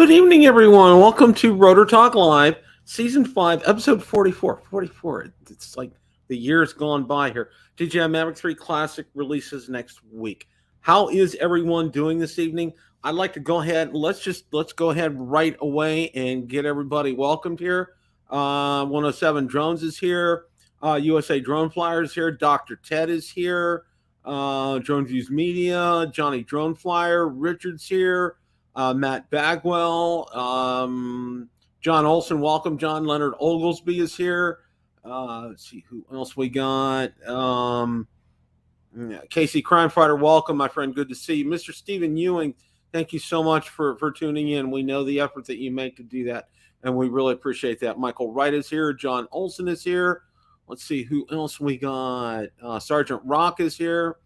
Good evening, everyone. Welcome to Rotor Talk Live, Season 5, Episode 44. 44. It's like the year's gone by here. DJI Mavic 3 Classic releases next week. How is everyone doing this evening? I'd like to go ahead. Let's go ahead right away and get everybody welcomed here. 107 Drones is here. USA Drone Flyer is here. Dr. Ted is here. Drone Views Media. Johnny Drone Flyer. Richard's here. Matt Bagwell, John Olson, welcome. John Leonard Oglesby is here. Let's see who else we got. Casey Crime Fighter, welcome, my friend. Good to see you. Mr. Stephen Ewing, thank you so much for tuning in. We know the effort that you make to do that, and we really appreciate that. Michael Wright is here. John Olson is here. Let's see who else we got. Sergeant Rock is here.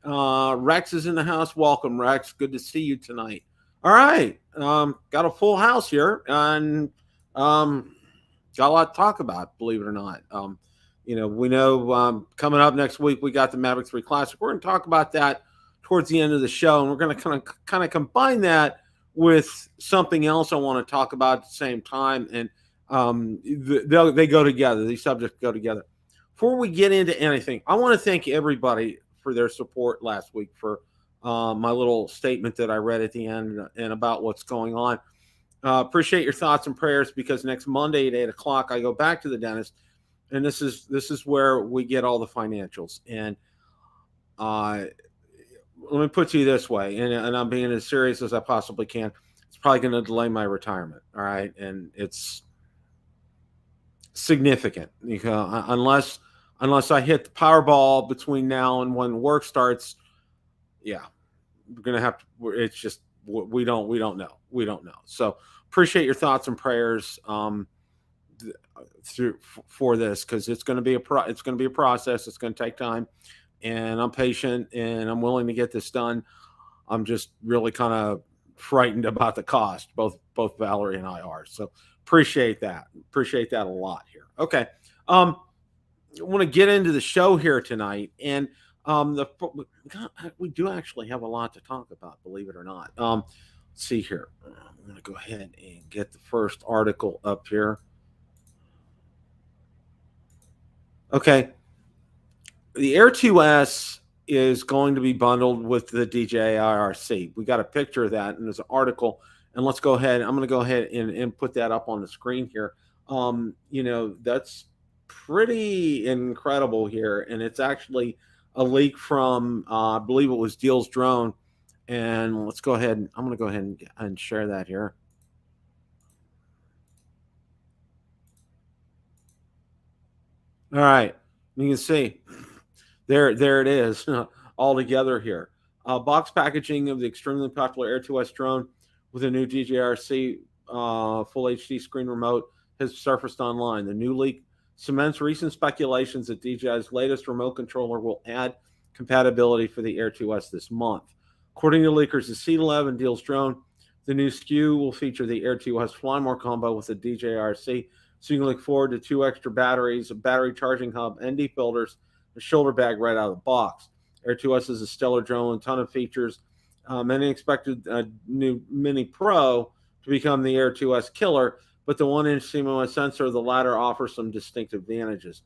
Rex is in the house. Welcome, Rex. Good to see you tonight. All right, got a full house here, and got a lot to talk about, believe it or not. We know coming up next week, we got the Mavic 3 Classic. We're going to talk about that towards the end of the show, and we're going to kind of combine that with something else I want to talk about at the same time, and they go together. These subjects go together. Before we get into anything, I want to thank everybody for their support last week, for my little statement that I read at the end and about what's going on. Appreciate your thoughts and prayers, because next Monday at 8 o'clock, I go back to the dentist, and this is where we get all the financials. And let me put it to you this way, and I'm being as serious as I possibly can. It's probably going to delay my retirement. All right. And it's significant, because unless I hit the Powerball between now and when work starts, yeah, we're going to have to, it's just, we don't know. So appreciate your thoughts and prayers for this, because it's going to be a process. It's going to take time, and I'm patient, and I'm willing to get this done. I'm just really kind of frightened about the cost. Both Valerie and I are. So appreciate that a lot here. Okay. I want to get into the show here tonight, and we do actually have a lot to talk about, believe it or not. Let's see here. I'm going to go ahead and get the first article up here. Okay. The Air 2S is going to be bundled with the DJI RC. We got a picture of that, and there's an article, and let's go ahead. I'm going to go ahead and put that up on the screen here. That's pretty incredible here, and it's actually a leak from I believe it was Deal's Drone. And let's go ahead, and I'm going to go ahead and share that here. All right, you can see there it is all together here. Box packaging of the extremely popular Air 2S drone with a new DJI RC full HD screen remote has surfaced online. The new leak cements recent speculations that DJI's latest remote controller will add compatibility for the Air 2S this month. According to leakers, the C11 Deal's Drone, the new SKU will feature the Air 2S Fly More combo with the DJI RC, so you can look forward to 2 extra batteries, a battery charging hub, ND filters, a shoulder bag right out of the box. Air 2S is a stellar drone, a ton of features. Many expected new Mini Pro to become the Air 2S killer, but the 1-inch CMOS sensor of the latter offers some distinct advantages.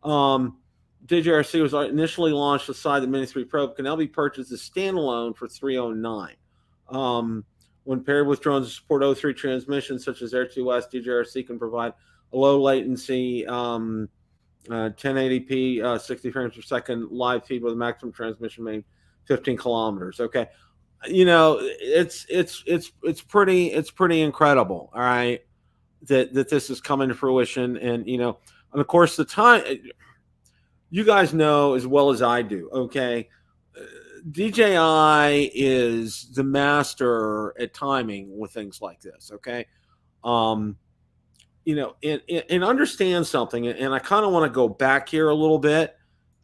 DJI RC was initially launched aside the Mini 3 Pro, but can now be purchased as standalone for $309. When paired with drones that support O3 transmissions such as Air 2S, DJI RC can provide a low latency 1080p 60 frames per second live feed with a maximum transmission range 15 kilometers. Okay, it's pretty incredible. All right, that this is coming to fruition, and of course the time, you guys know as well as I do. Okay, DJI is the master at timing with things like this. Okay, and understand something, and I kind of want to go back here a little bit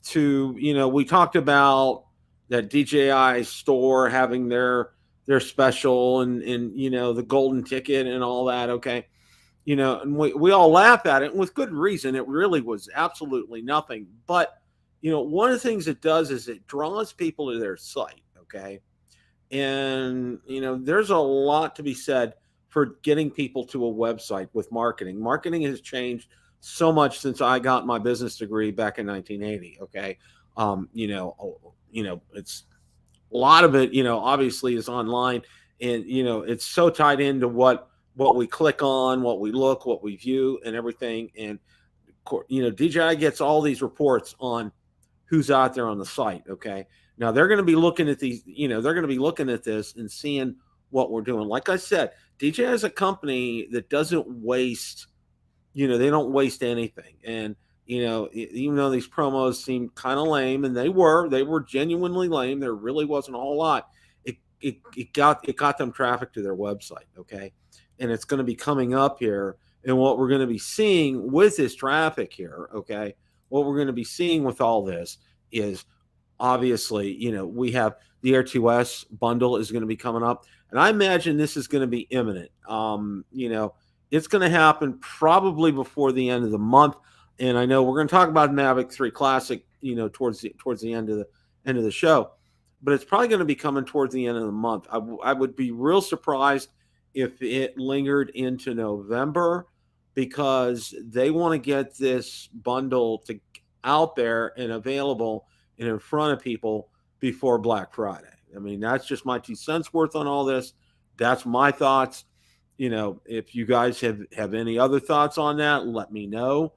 to, we talked about that DJI store having their special and the golden ticket and all that. Okay. And we all laugh at it, and with good reason. It really was absolutely nothing. But, one of the things it does is it draws people to their site. Okay. And, there's a lot to be said for getting people to a website with marketing. Marketing has changed so much since I got my business degree back in 1980. Okay. It's a lot of it, obviously is online, and, it's so tied into what we click on, what we look, what we view, and everything. And, DJI gets all these reports on who's out there on the site. Okay. Now they're going to be looking at these, they're going to be looking at this and seeing what we're doing. Like I said, DJI is a company that doesn't waste, they don't waste anything. And, even though these promos seem kind of lame, and they were genuinely lame, there really wasn't a whole lot. It got them traffic to their website. Okay. And it's going to be coming up here. And what we're going to be seeing with this traffic here, okay, what we're going to be seeing with all this is obviously, we have the Air 2S bundle is going to be coming up. And I imagine this is going to be imminent. It's going to happen probably before the end of the month. And I know we're going to talk about Mavic 3 Classic, towards the end of the show, but it's probably going to be coming towards the end of the month. I would be real surprised if it lingered into November, because they want to get this bundle out there and available and in front of people before Black Friday. I mean, that's just my 2 cents worth on all this. That's my thoughts. If you guys have any other thoughts on that, let me know.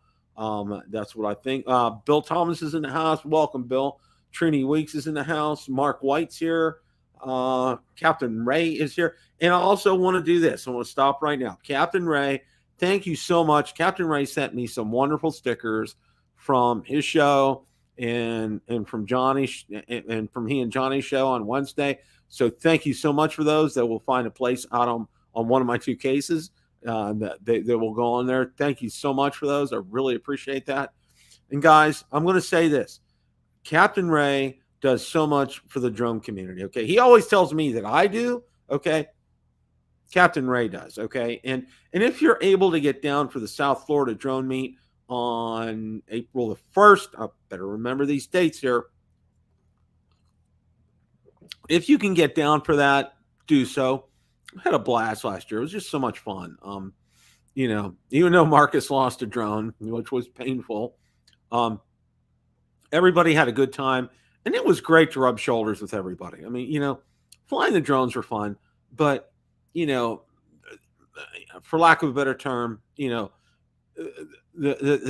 That's what I think. Bill Thomas is in the house. Welcome, Bill. Trini Weeks is in the house. Mark White's here. Captain Ray is here. And I also want to do this. I want to stop right now. Captain Ray, thank you so much. Captain Ray sent me some wonderful stickers from his show and from Johnny and from he and Johnny's show on Wednesday. So thank you so much for those. That will find a place out on one of my 2 cases that will go on there. Thank you so much for those. I really appreciate that. And guys, I'm going to say this. Captain Ray does so much for the drone community. Okay. He always tells me that I do. Okay. Captain Ray does. Okay. And if you're able to get down for the South Florida drone meet on April the 1st, I better remember these dates here. If you can get down for that, do so. I had a blast last year. It was just so much fun. Even though Marcus lost a drone, which was painful, everybody had a good time, and it was great to rub shoulders with everybody. I mean, flying the drones were fun, but, for lack of a better term, the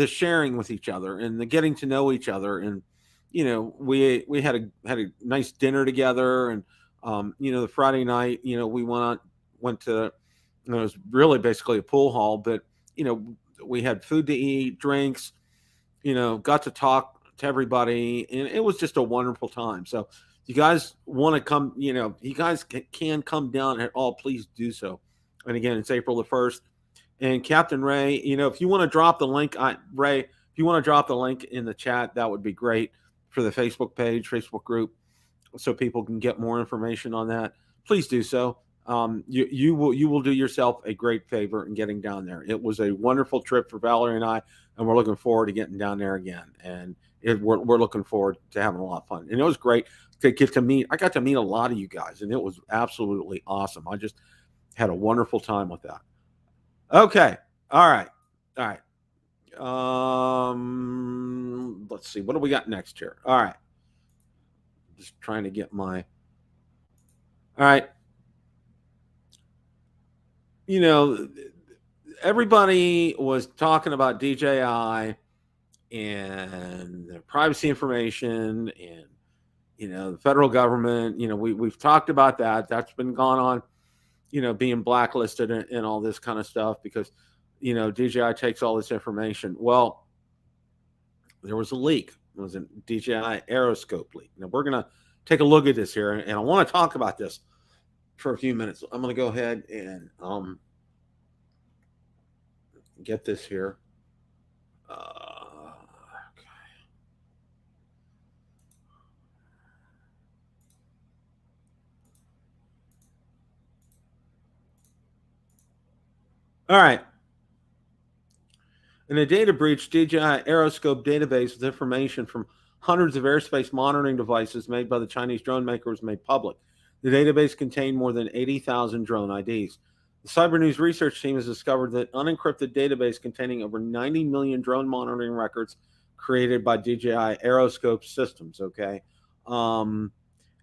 sharing with each other and the getting to know each other. And, we had a nice dinner together, and, the Friday night, we went to, it was really basically a pool hall, but, we had food to eat, drinks, got to talk to everybody, and it was just a wonderful time. So if you guys want to come, you guys can come down at all, please do so. And again, it's April the 1st. And Captain Ray, if you want to drop the link, Ray, if you want to drop the link in the chat, that would be great for the Facebook page, Facebook group, so people can get more information on that. Please do so. You will do yourself a great favor in getting down there. It was a wonderful trip for Valerie and I, and we're looking forward to getting down there again. And we're looking forward to having a lot of fun. And it was great to get to meet. I got to meet a lot of you guys, and it was absolutely awesome. I just had a wonderful time with that. Okay. All right. Let's see. What do we got next here? All right. Just trying to get my. All right. Everybody was talking about DJI and their privacy information and, the federal government. We've talked about that. That's been gone on, being blacklisted and all this kind of stuff because, DJI takes all this information. Well, there was a leak. It was a DJI Aeroscope leak. Now, we're going to take a look at this here, and I want to talk about this for a few minutes. I'm going to go ahead and get this here. Okay. All right. In a data breach, DJI Aeroscope database with information from hundreds of airspace monitoring devices made by the Chinese drone maker was made public. The database contained more than 80,000 drone IDs. The Cyber News research team has discovered that unencrypted database containing over 90 million drone monitoring records created by DJI Aeroscope systems. Okay. In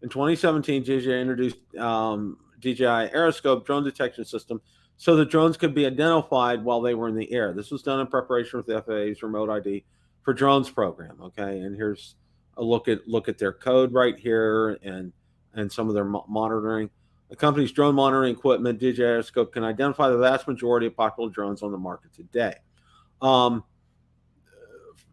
2017, DJI introduced DJI Aeroscope drone detection system so the drones could be identified while they were in the air. This was done in preparation with the FAA's remote ID for drones program. Okay, and here's a look at their code right here and some of their monitoring. The company's drone monitoring equipment, DJI Aeroscope, can identify the vast majority of popular drones on the market today.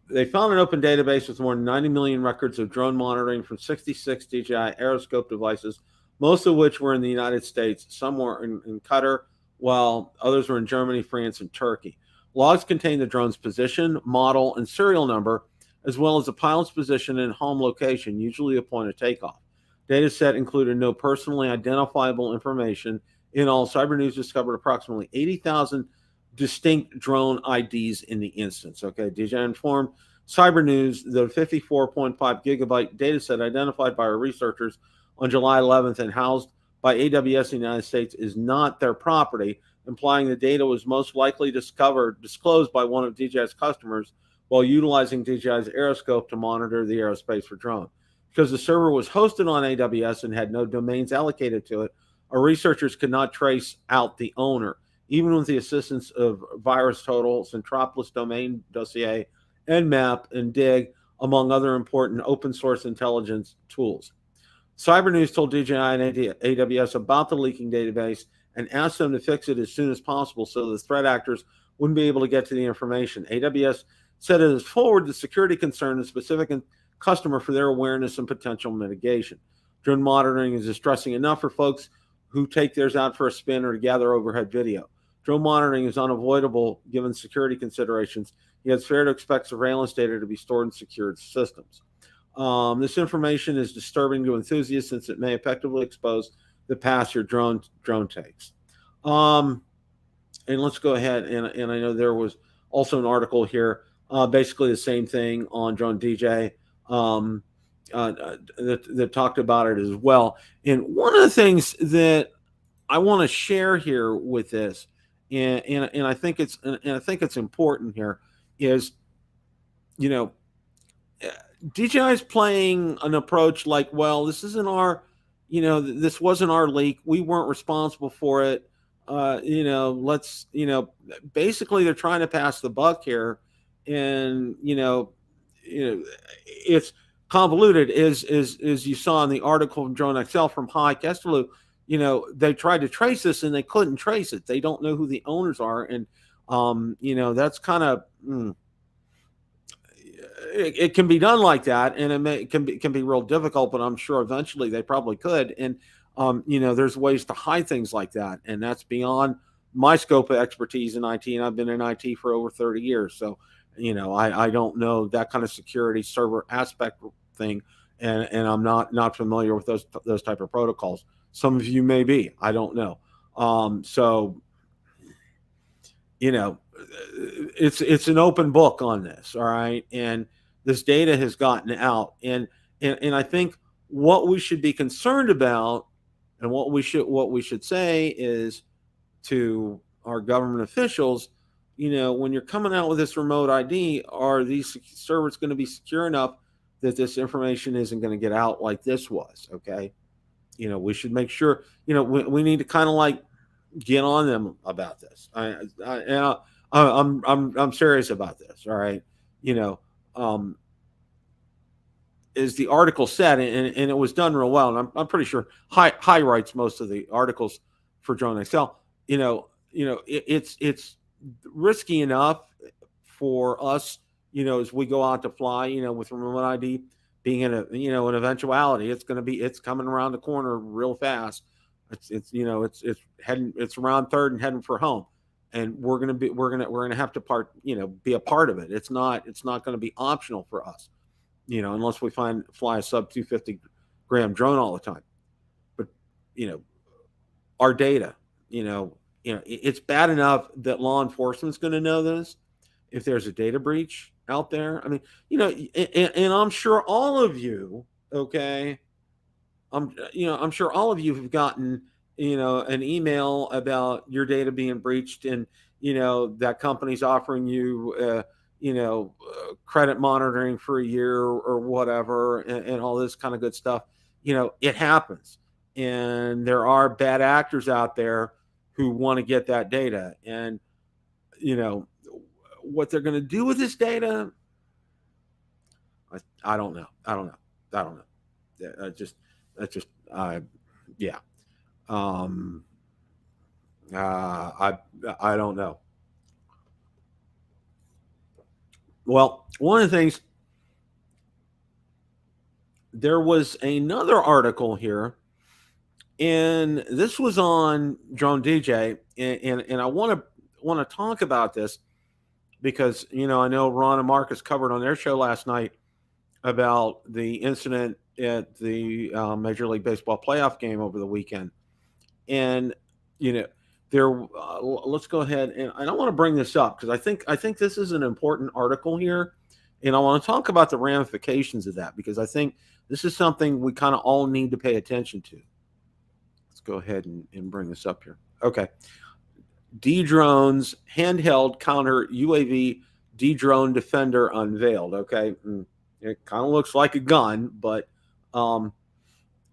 They found an open database with more than 90 million records of drone monitoring from 66 DJI Aeroscope devices, most of which were in the United States. Some were in Qatar, while others were in Germany, France, and Turkey. Logs contain the drone's position, model, and serial number, as well as the pilot's position and home location, usually a point of takeoff. Data set included no personally identifiable information. In all, Cyber News discovered approximately 80,000 distinct drone IDs in the instance. Okay, DJI informed Cyber News the 54.5 gigabyte data set identified by our researchers on July 11th and housed by AWS in the United States is not their property, implying the data was most likely disclosed by one of DJI's customers while utilizing DJI's Aeroscope to monitor the aerospace for drone. Because the server was hosted on AWS and had no domains allocated to it, our researchers could not trace out the owner, even with the assistance of VirusTotal, Centropolis Domain Dossier, Nmap, and Dig, among other important open source intelligence tools. Cyber News told DJI and AWS about the leaking database and asked them to fix it as soon as possible so the threat actors wouldn't be able to get to the information. AWS said it has forwarded the security concern to specific customer for their awareness and potential mitigation. Drone monitoring is distressing enough for folks who take theirs out for a spin or to gather overhead video. Drone monitoring is unavoidable given security considerations, yet it's fair to expect surveillance data to be stored in secured systems. This information is disturbing to enthusiasts since it may effectively expose the path your drone takes. And let's go ahead, and I know there was also an article here, basically the same thing on Drone DJ that talked about it as well. And one of the things that I want to share here with this, and I think it's important here, is, you know, DJI is playing an approach like, well, this isn't our, this wasn't our leak. We weren't responsible for it. Let's, basically they're trying to pass the buck here, and it's convoluted. As you saw in the article from Drone XL from Hai Kesteloo, they tried to trace this and they couldn't trace it. They don't know who the owners are, and that's kind of. It can be done like that, and it can be real difficult, but I'm sure eventually they probably could. And there's ways to hide things like that, and that's beyond my scope of expertise in IT. And I've been in IT for over 30 years, so I don't know that kind of security server aspect thing, and I'm not familiar with those type of protocols. Some of you may be, I don't know. It's an open book on this, all right, and this data has gotten out, and I think what we should be concerned about, and what we should say is to our government officials, when you're coming out with this remote ID, are these servers going to be secure enough that this information isn't going to get out like this was? Okay, we should make sure. We need to kind of like get on them about this. I'm serious about this. All right, as the article said, and it was done real well, and I'm pretty sure Hai writes most of the articles for Drone XL. It's risky enough for us, as we go out to fly, with remote ID being in an eventuality. It's coming around the corner real fast. It's around third and heading for home, and we're gonna have to be a part of it. It's not going to be optional for us, unless we fly a sub 250 gram drone all the time. But our data, it's bad enough that law enforcement's going to know this if there's a data breach out there. I mean, and I'm sure all of you, okay, I'm sure all of you have gotten an email about your data being breached, and that company's offering you credit monitoring for a year or whatever, and all this kind of good stuff. It happens, and there are bad actors out there who want to get that data, and what they're going to do with this data, I don't know. I don't know. I don't know. Yeah. Um, I don't know. Well, one of the things, there was another article here, and this was on Drone DJ, and I want to talk about this because I know Ron and Marcus covered on their show last night about the incident at the Major League Baseball playoff game over the weekend, and there. Let's go ahead, and I want to bring this up because I think this is an important article here, and I want to talk about the ramifications of that because I think this is something we kind of all need to pay attention to. Let's go ahead and bring this up here. Okay. D-Drone's handheld counter UAV D-Drone Defender unveiled. Okay. It kind of looks like a gun, but counter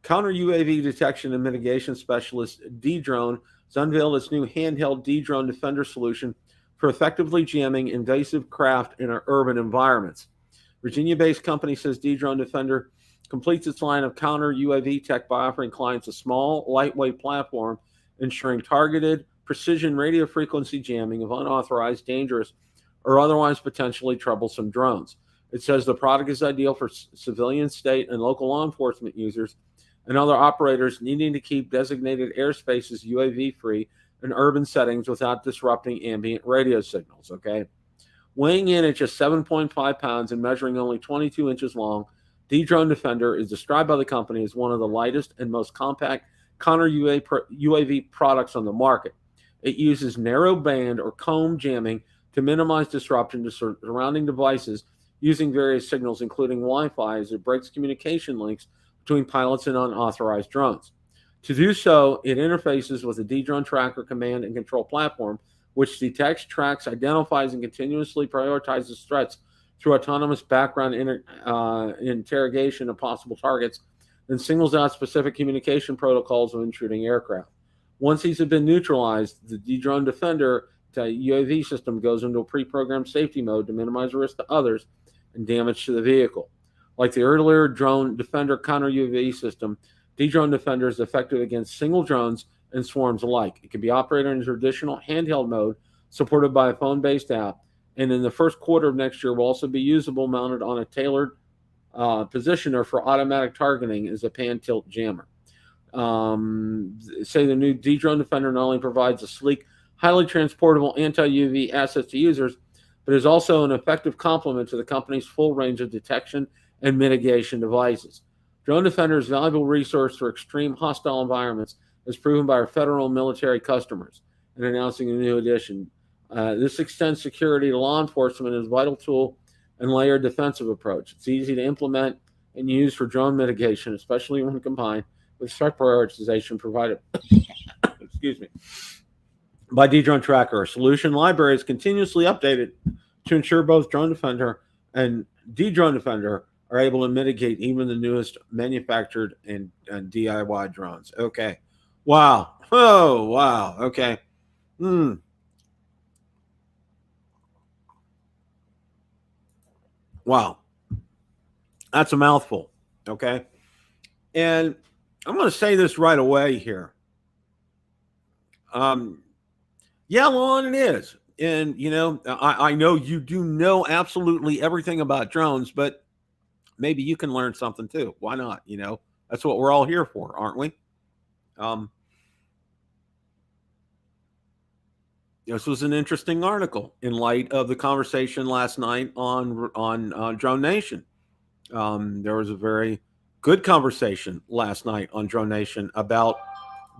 UAV detection and mitigation specialist D-Drone has unveiled its new handheld D-Drone Defender solution for effectively jamming invasive craft in urban environments. Virginia-based company says D-Drone Defender completes its line of counter UAV tech by offering clients a small, lightweight platform, ensuring targeted, precision radio frequency jamming of unauthorized, dangerous, or otherwise potentially troublesome drones. It says the product is ideal for civilian, state, and local law enforcement users and other operators needing to keep designated airspaces UAV-free in urban settings without disrupting ambient radio signals, okay? Weighing in at just 7.5 pounds and measuring only 22 inches long, D-Drone Defender is described by the company as one of the lightest and most compact counter UAV products on the market. It uses narrow band or comb jamming to minimize disruption to surrounding devices using various signals, including Wi-Fi, as it breaks communication links between pilots and unauthorized drones. To do so, it interfaces with the D-Drone Tracker command and control platform, which detects, tracks, identifies, and continuously prioritizes threats through autonomous background interrogation of possible targets, and singles out specific communication protocols of intruding aircraft. Once these have been neutralized, the D-Drone Defender UAV system goes into a pre-programmed safety mode to minimize risk to others and damage to the vehicle. Like the earlier Drone Defender counter UAV system, D-Drone Defender is effective against single drones and swarms alike. It can be operated in traditional handheld mode, supported by a phone-based app, and in the first quarter of next year will also be usable mounted on a tailored positioner for automatic targeting as a pan-tilt jammer. Say the new D-Drone Defender not only provides a sleek, highly transportable anti-UAV assets to users, but is also an effective complement to the company's full range of detection and mitigation devices. Drone Defender is a valuable resource for extreme hostile environments, as proven by our federal and military customers. And announcing a new addition, this extends security to law enforcement as a vital tool and layered defensive approach. It's easy to implement and use for drone mitigation, especially when combined with threat prioritization provided excuse me, by D-Drone Tracker. Our solution library is continuously updated to ensure both Drone Defender and D-Drone Defender are able to mitigate even the newest manufactured and DIY drones. Okay. Wow. Oh, wow. Okay. Wow. That's a mouthful. Okay. And I'm going to say this right away here. Yeah, Lon, it is. And, I know you do know absolutely everything about drones, but maybe you can learn something too. Why not? That's what we're all here for, aren't we? This was an interesting article in light of the conversation last night on Drone Nation. There was a very good conversation last night on Drone Nation about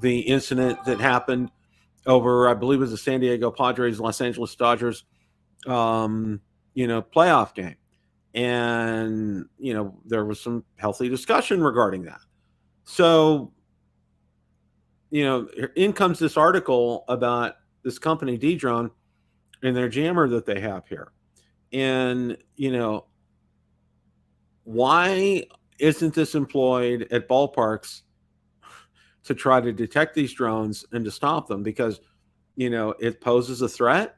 the incident that happened over, I believe it was the San Diego Padres, Los Angeles Dodgers, playoff game. And, there was some healthy discussion regarding that. So, in comes this article about this company Dedrone and their jammer that they have here. And, why isn't this employed at ballparks to try to detect these drones and to stop them? Because, it poses a threat.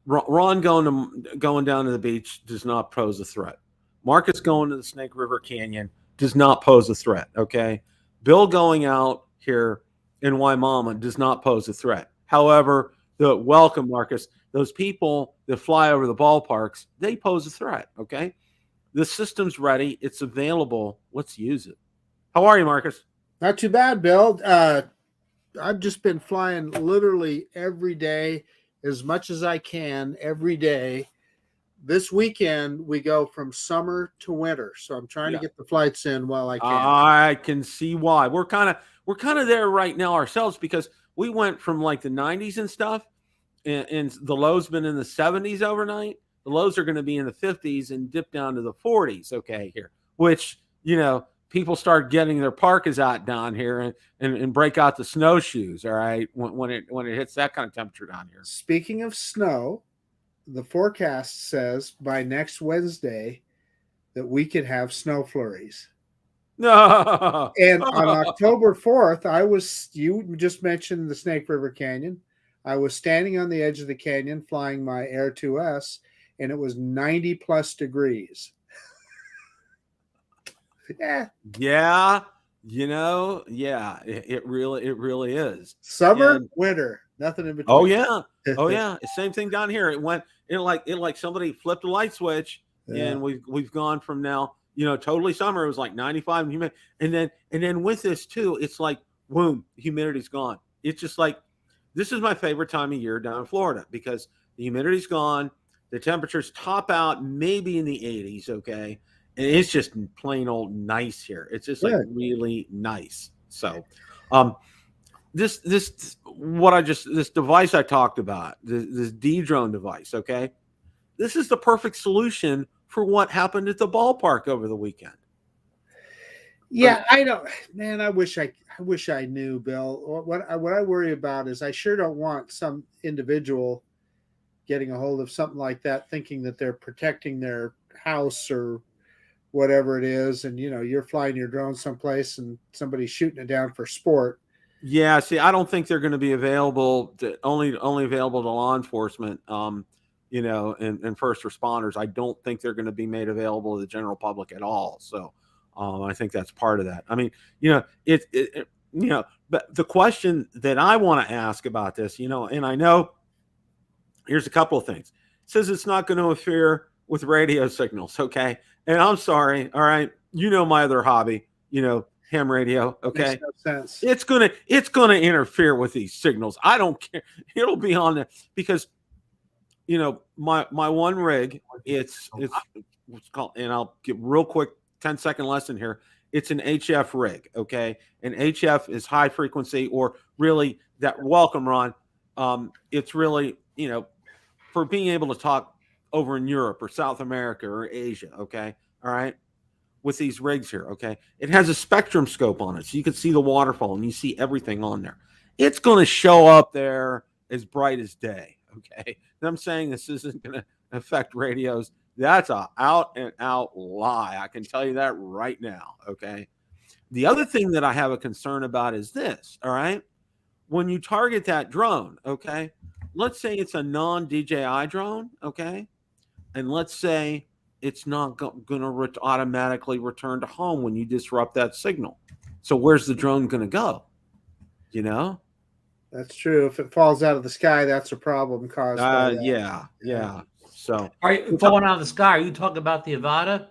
Ron going down to the beach does not pose a threat. Marcus going to the Snake River Canyon does not pose a threat. Okay. Bill going out here in Waimama does not pose a threat. However, welcome, Marcus. Those people that fly over the ballparks, they pose a threat. Okay. The system's ready. It's available. Let's use it. How are you, Marcus? Not too bad, Bill. I've just been flying literally every day, as much as I can every day. This weekend we go from summer to winter, so I'm trying to get the flights in while I can. I can see why. We're kind of there right now ourselves, because we went from like the 90s and stuff, and the low's been in the 70s overnight. The lows are going to be in the 50s and dip down to the 40s. Okay, here, which people start getting their parkas out down here and break out the snowshoes. All right, when it hits that kind of temperature down here. Speaking of snow, the forecast says by next Wednesday that we could have snow flurries. No. And on October 4th, you just mentioned the Snake River Canyon. I was standing on the edge of the canyon flying my Air 2S, and it was 90 plus degrees. Yeah. It really is. Summer, winter, nothing in between. Oh yeah. Same thing down here. It like somebody flipped a light switch, and we've gone from now, totally summer. It was like 95 and humid. And then with this too, it's like, boom, humidity's gone. It's just like, this is my favorite time of year down in Florida, because the humidity's gone. The temperatures top out maybe in the 80s. Okay. And it's just plain old nice here. It's just like really nice. So, this device I talked about, this Dedrone device. Okay. This is the perfect solution for what happened at the ballpark over the weekend. Yeah, I don't, man. I wish I knew, Bill. What I worry about is I sure don't want some individual getting a hold of something like that, thinking that they're protecting their house or whatever it is, and you're flying your drone someplace and somebody's shooting it down for sport. Yeah, see, I don't think they're going to be available only available to law enforcement, and first responders. I don't think they're going to be made available to the general public at all. So. I think that's part of that. I mean, but the question that I want to ask about this, and I know here's a couple of things. It says it's not going to interfere with radio signals. Okay. And I'm sorry. All right. My other hobby, ham radio. Okay. Makes no sense. It's going to interfere with these signals. I don't care. It'll be on there because, my one rig, it's what's called, and I'll give real quick 10-second lesson here. It's an HF rig, okay? And HF is high frequency, or really that, welcome, Ron. It's really, for being able to talk over in Europe or South America or Asia, okay? All right? With these rigs here, okay? It has a spectrum scope on it, so you can see the waterfall and you see everything on there. It's going to show up there as bright as day, okay? And I'm saying this isn't going to affect radios. That's a out and out lie. I can tell you that right now. Okay. The other thing that I have a concern about is this. All right. When you target that drone, okay, let's say it's a non-DJI drone. Okay. And let's say it's not going to automatically return to home when you disrupt that signal. So where's the drone going to go? That's true. If it falls out of the sky, that's a problem caused by that. Yeah. So, are you falling out of the sky? Are you talking about the Avata?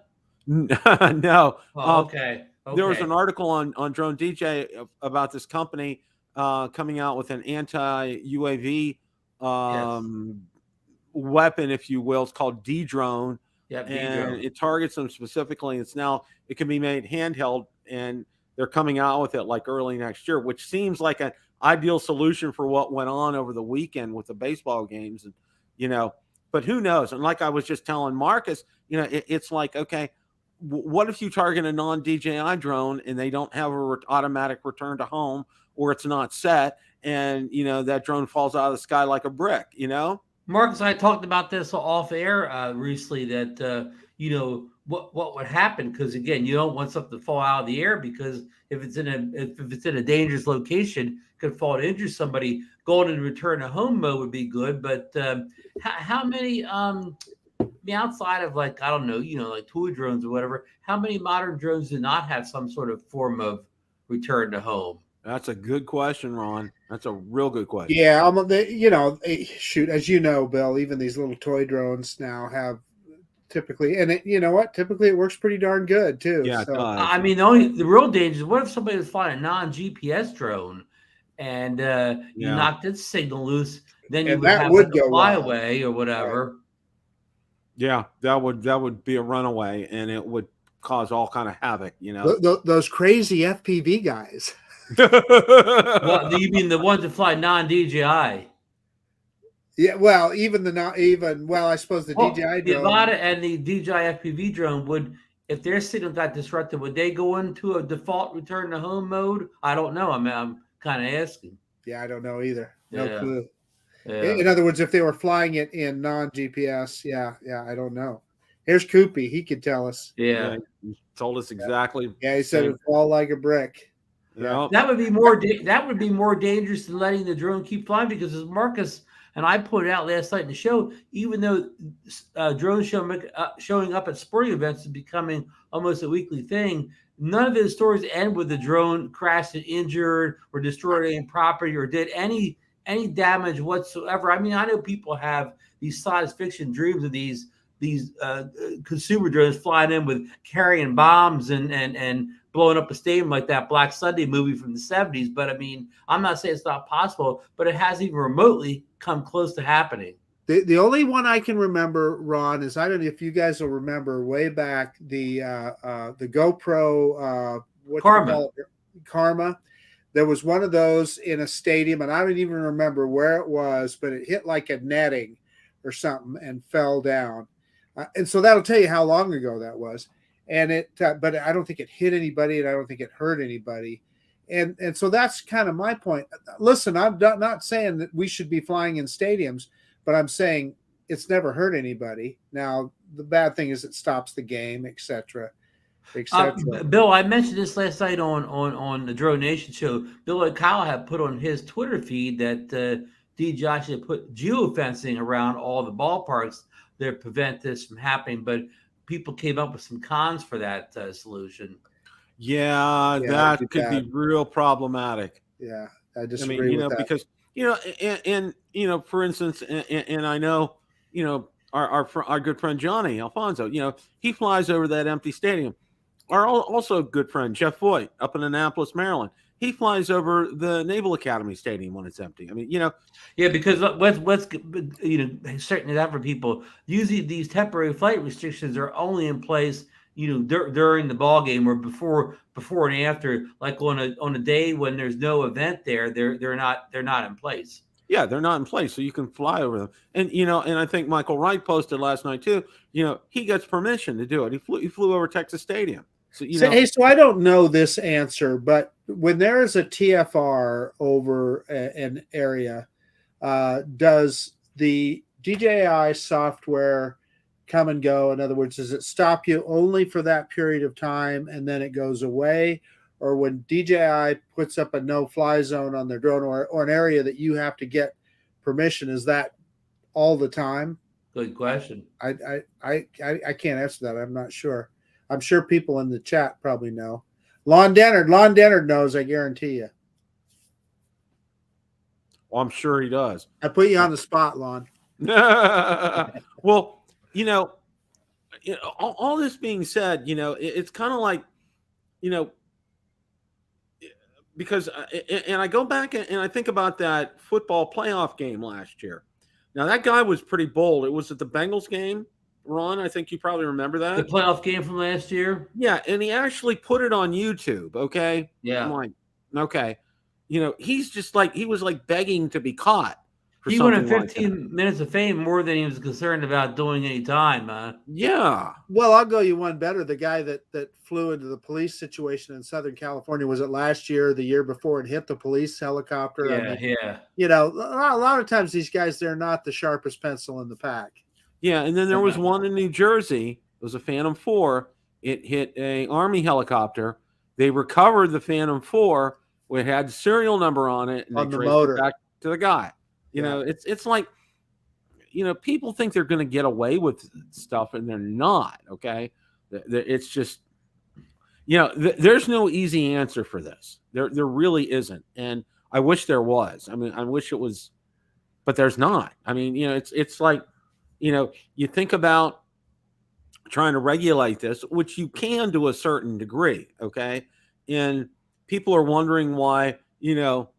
No. Okay. There was an article on Drone DJ about this company coming out with an anti-UAV weapon, if you will. It's called Dedrone. Yeah, and it targets them specifically. It can be made handheld, and they're coming out with it like early next year, which seems like an ideal solution for what went on over the weekend with the baseball games, and but who knows? And like I was just telling Marcus, it's like, okay, what if you target a non-DJI drone and they don't have a automatic return to home, or it's not set, and that drone falls out of the sky like a brick? Marcus, I talked about this off air recently, that what would happen, because again, you don't want something to fall out of the air, because if it's in a dangerous location, it could fall and injure somebody. Going in return to home mode would be good, but how many outside of, like, I don't know, like toy drones or whatever, how many modern drones do not have some sort of form of return to home? That's a good question, Ron. That's a real good question. Yeah, shoot, as you know, Bill, even these little toy drones now have typically, and typically it works pretty darn good too. Yeah, so. it does. The real danger is, what if somebody was flying a non-GPS drone and you knocked its signal loose, then you would have like a flyaway or whatever. Right. Yeah, that would be a runaway, and it would cause all kind of havoc. Those crazy FPV guys. Well, you mean the ones that fly non-DJI? Yeah, well, I suppose the DJI drone. The Avata and the DJI FPV drone would, if their signal got disrupted, would they go into a default return to home mode? I don't know. I'm kind of asking. Yeah, I don't know either. No clue. Yeah. In other words, if they were flying it in non-GPS, I don't know. Here's Koopy. He could tell us. Yeah. He told us exactly. Yeah, he said it fall like a brick. Yeah. That would be more dangerous than letting the drone keep flying, because, as Marcus and I pointed out last night in the show, even though drones showing up at sporting events is becoming almost a weekly thing, none of his stories end with the drone crashed and injured or destroyed any property or did any damage whatsoever. I mean, I know people have these science fiction dreams of these consumer drones flying in with carrying bombs and blowing up a stadium like that Black Sunday movie from the 70s. But I mean, I'm not saying it's not possible, but it hasn't even remotely come close to happening. The only one I can remember, Ron, is, I don't know if you guys will remember, way back the GoPro Karma. There was one of those in a stadium, and I don't even remember where it was, but it hit like a netting or something and fell down. And so that'll tell you how long ago that was. And but I don't think it hit anybody, and I don't think it hurt anybody. And so that's kind of my point. Listen, I'm not saying that we should be flying in stadiums, but I'm saying it's never hurt anybody. Now, the bad thing is it stops the game, etc. Bill, I mentioned this last night on the Drone Nation show. Bill and Kyle have put on his Twitter feed that DJI should put geofencing around all the ballparks to prevent this from happening. But people came up with some cons for that solution. Yeah, that could be real problematic. Yeah, I disagree with that. Because and for instance, and I know, our good friend Johnny Alfonso, he flies over that empty stadium. Our also good friend Jeff Voigt up in Annapolis, Maryland, he flies over the Naval Academy Stadium when it's empty. I mean, yeah, because what's certainly that for people. Usually, these temporary flight restrictions are only in place, during the ball game or before and after. Like on a day when there's no event there, they're not in place. Yeah, they're not in place, so you can fly over them. And and I think Michael Wright posted last night too. He gets permission to do it. He flew over Texas Stadium. So so I don't know this answer, but when there is a TFR over an area, does the DJI software come and go? In other words, does it stop you only for that period of time and then it goes away? Or when DJI puts up a no-fly zone on their drone or an area that you have to get permission, is that all the time? Good question. I can't answer that. I'm not sure. I'm sure people in the chat probably know. Lon Dennard knows, I guarantee you. Well, I'm sure he does. I put you on the spot, Lon. Well, all this being said, it's kind of like, because and I go back and I think about that football playoff game last year. Now, that guy was pretty bold. It was at the Bengals game, Ron. I think you probably remember that. The playoff game from last year? Yeah, and he actually put it on YouTube, okay? Yeah. I'm like, okay. He's just like, he was like begging to be caught. He wanted something 15 minutes of fame more than he was concerned about doing any time. Yeah. Well, I'll go you one better. The guy that flew into the police situation in Southern California, was it last year or the year before, and hit the police helicopter? Yeah, I mean, yeah. You know, a lot of times these guys, they're not the sharpest pencil in the pack. Yeah, and then there was one in New Jersey. It was a Phantom 4. It hit a Army helicopter. They recovered the Phantom 4. It had the serial number on it, and On they the traced motor. it back to the guy. You know, it's like, you know, people think they're going to get away with stuff, and they're not. Okay, it's just, you know, there's no easy answer for this. There really isn't, and I wish there was. I mean, I wish it was, but there's not. I mean, you know, it's like, you know, you think about trying to regulate this, which you can to a certain degree. Okay, and people are wondering why, you know.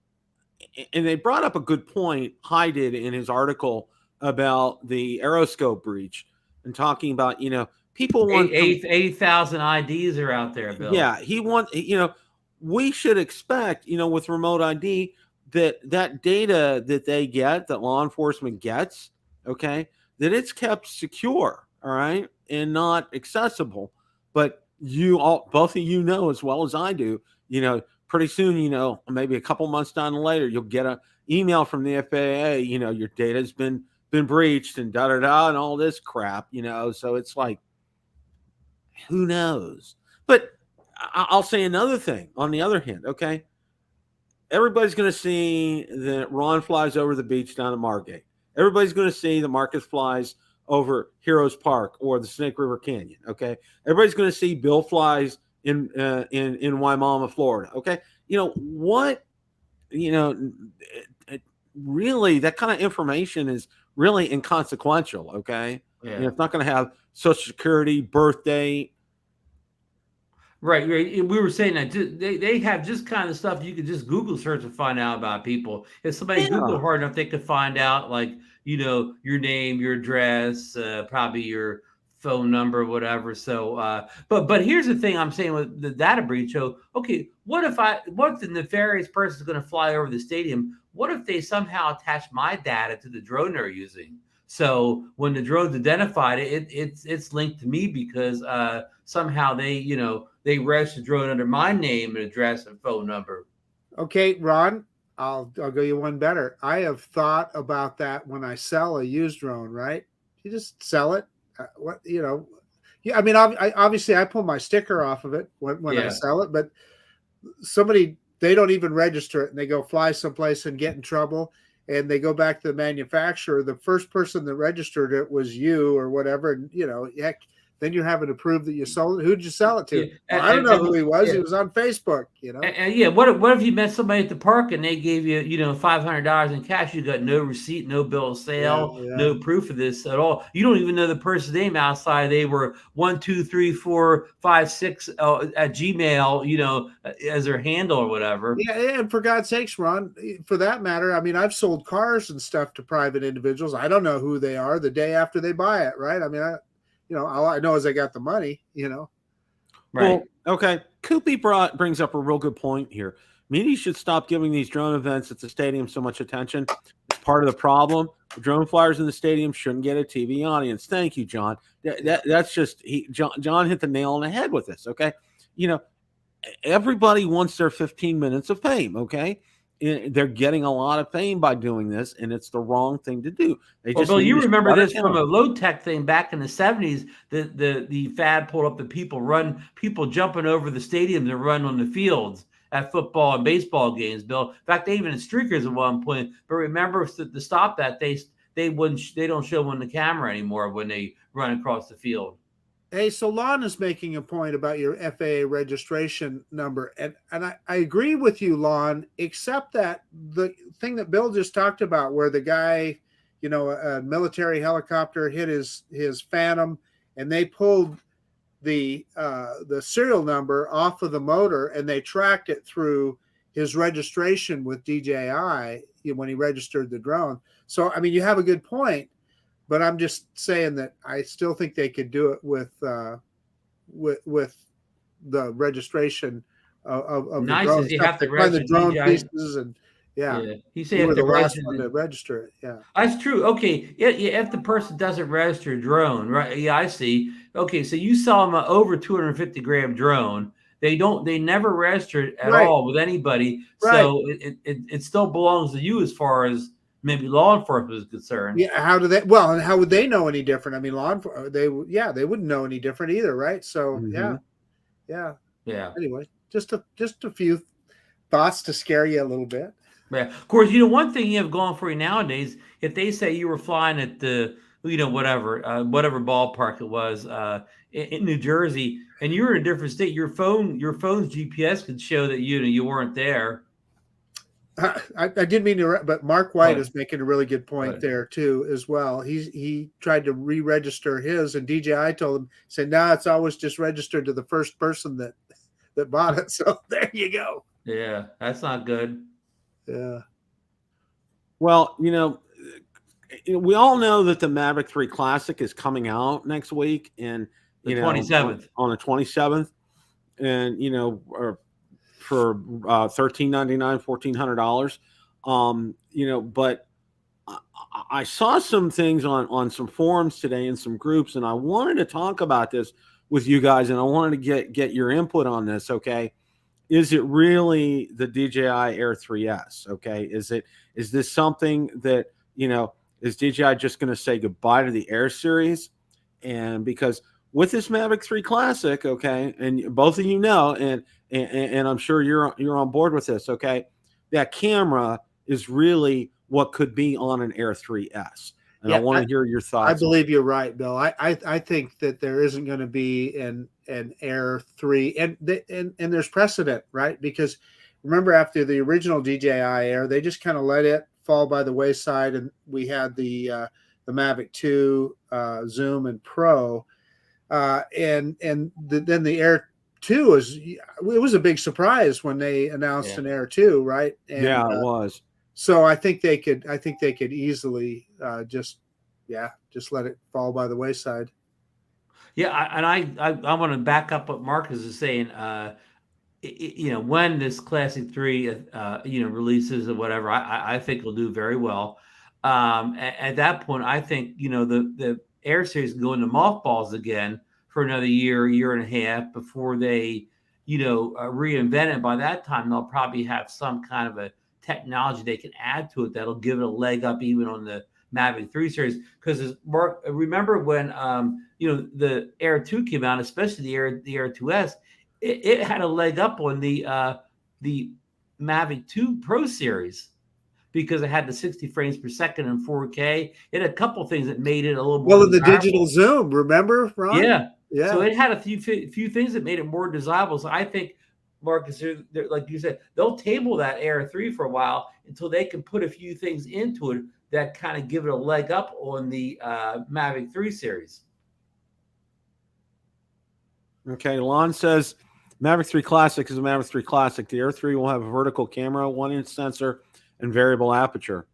And they brought up a good point, Hy did, in his article about the Aeroscope breach, and talking about, you know, people want 80,000 IDs are out there, Bill. Yeah, you know, we should expect, you know, with remote ID, that data that they get, that law enforcement gets, okay, that it's kept secure, all right, and not accessible. But both of you know as well as I do, you know, pretty soon, you know, maybe a couple months down later, you'll get an email from the FAA, you know, your data has been breached and da-da-da and all this crap, you know. So it's like, who knows? But I'll say another thing on the other hand, okay? Everybody's going to see that Ron flies over the beach down at Margate. Everybody's going to see that Marcus flies over Heroes Park or the Snake River Canyon, okay? Everybody's going to see Bill flies in Wimauma, Florida. Okay. You know what, you know, really that kind of information is really inconsequential. Okay. Yeah. And it's not going to have Social Security, birth date. Right. We were saying that they have just kind of stuff you could just Google search and find out about people. If somebody Google hard enough, they could find out, like, you know, your name, your address, probably your phone number, whatever. So, but here's the thing I'm saying with the data breach. So, okay, what if the nefarious person is going to fly over the stadium? What if they somehow attach my data to the drone they're using? So when the drone's identified, it's linked to me because somehow they registered the drone under my name and address and phone number. Okay, Ron, I'll go you one better. I have thought about that when I sell a used drone. Right? You just sell it. What, you know, yeah, I mean, obviously I pull my sticker off of it when I sell it, but somebody, they don't even register it, and they go fly someplace and get in trouble, and they go back to the manufacturer. The first person that registered it was you or whatever, and you know, heck, then you're having to prove that you sold it. Who'd you sell it to? Well, I don't know who he was. He was on Facebook, you know. And what if you met somebody at the park and they gave you, you know, $500 in cash? You got no receipt, no bill of sale, no proof of this at all. You don't even know the person's name outside. They were 1, 2, 3, 4, 5, 6 at Gmail, you know, as their handle or whatever. Yeah, and for God's sakes, Ron, for that matter, I mean, I've sold cars and stuff to private individuals. I don't know who they are the day after they buy it, right? I mean, you know, all I know is I got the money, you know. Right. Well, okay. Koopy brings up a real good point here. Media should stop giving these drone events at the stadium so much attention. It's part of the problem. The drone flyers in the stadium shouldn't get a TV audience. Thank you, John. That's just John hit the nail on the head with this. Okay. You know, everybody wants their 15 minutes of fame. Okay. They're getting a lot of fame by doing this, and it's the wrong thing to do. Bill, you remember this from a low tech thing back in the 70s. The fad pulled up the people jumping over the stadiums and run on the fields at football and baseball games. Bill, in fact, they even had streakers at one point. But remember, to stop that, they don't show on the camera anymore when they run across the field. Hey, so Lon is making a point about your FAA registration number. And I agree with you, Lon, except that the thing that Bill just talked about, where the guy, you know, a military helicopter hit his Phantom, and they pulled the serial number off of the motor, and they tracked it through his registration with DJI when he registered the drone. So, I mean, you have a good point. But I'm just saying that I still think they could do it with the registration of nice the drone. Is you have to find the drone DJI. pieces, and Yeah. He said You if were they the last register one to register it. Yeah. that's true. Okay, if the person doesn't register a drone, right? Yeah, I see. Okay, so you sell them an over 250-gram drone. They never register it at Right. all with anybody. Right. So it still belongs to you as far as maybe law enforcement is concerned. Yeah. How do they? Well, and how would they know any different? I mean, they wouldn't know any different either, right? So Mhm. yeah. Yeah. Anyway, just a few thoughts to scare you a little bit. Yeah. Of course, you know, one thing you have going for you nowadays, if they say you were flying at the, whatever ballpark it was, in New Jersey, and you're in a different state, your phone's GPS could show that you weren't there. I didn't mean to, but Mark White Right. is making a really good point Right. there too, as well. He tried to re-register his, and DJI told him, said, "No, it's always just registered to the first person that bought it." So there you go. Yeah, that's not good. Yeah. Well, we all know that the Mavic 3 Classic is coming out next week, and The 27th. on the 27th, and or for $1,399, $1,400. But I saw some things on some forums today in some groups, and I wanted to talk about this with you guys, and I wanted to get your input on this. Okay, is it really the DJI Air 3S? Okay, is this something that is DJI just going to say goodbye to the Air series? And because with this Mavic 3 Classic, okay, and both of and I'm sure you're on board with this, okay, that camera is really what could be on an Air 3S. And I want to hear your thoughts. I believe you're right, Bill. I think that there isn't going to be an Air 3, and there's precedent, right? Because remember, after the original DJI Air, they just kind of let it fall by the wayside, and we had the Mavic 2 Zoom and Pro, then the Air 2 was a big surprise when they announced an Air 2, right? And, yeah, it was. So I think they could easily just let it fall by the wayside. Yeah, I want to back up what Marcus is saying. When this Classic 3 releases or whatever, I think it'll do very well. At that point, I think the Air series can go into mothballs again for another year and a half before they reinvent it. By that time, they'll probably have some kind of a technology they can add to it that'll give it a leg up even on the Mavic 3 series. Because Mark, remember when the Air 2 came out, especially the Air 2S, it had a leg up on the Mavic 2 Pro series because it had the 60 frames per second and 4K. It had a couple things that made it a little more. Well, the digital zoom, remember, Ron? Yeah. So it had a few things that made it more desirable. So I think, Marcus, they're, like you said, they'll table that Air 3 for a while until they can put a few things into it that kind of give it a leg up on the Mavic 3 series. Okay, Lon says Mavic 3 Classic is a Mavic 3 Classic. The Air 3 will have a vertical camera, 1-inch sensor, and variable aperture.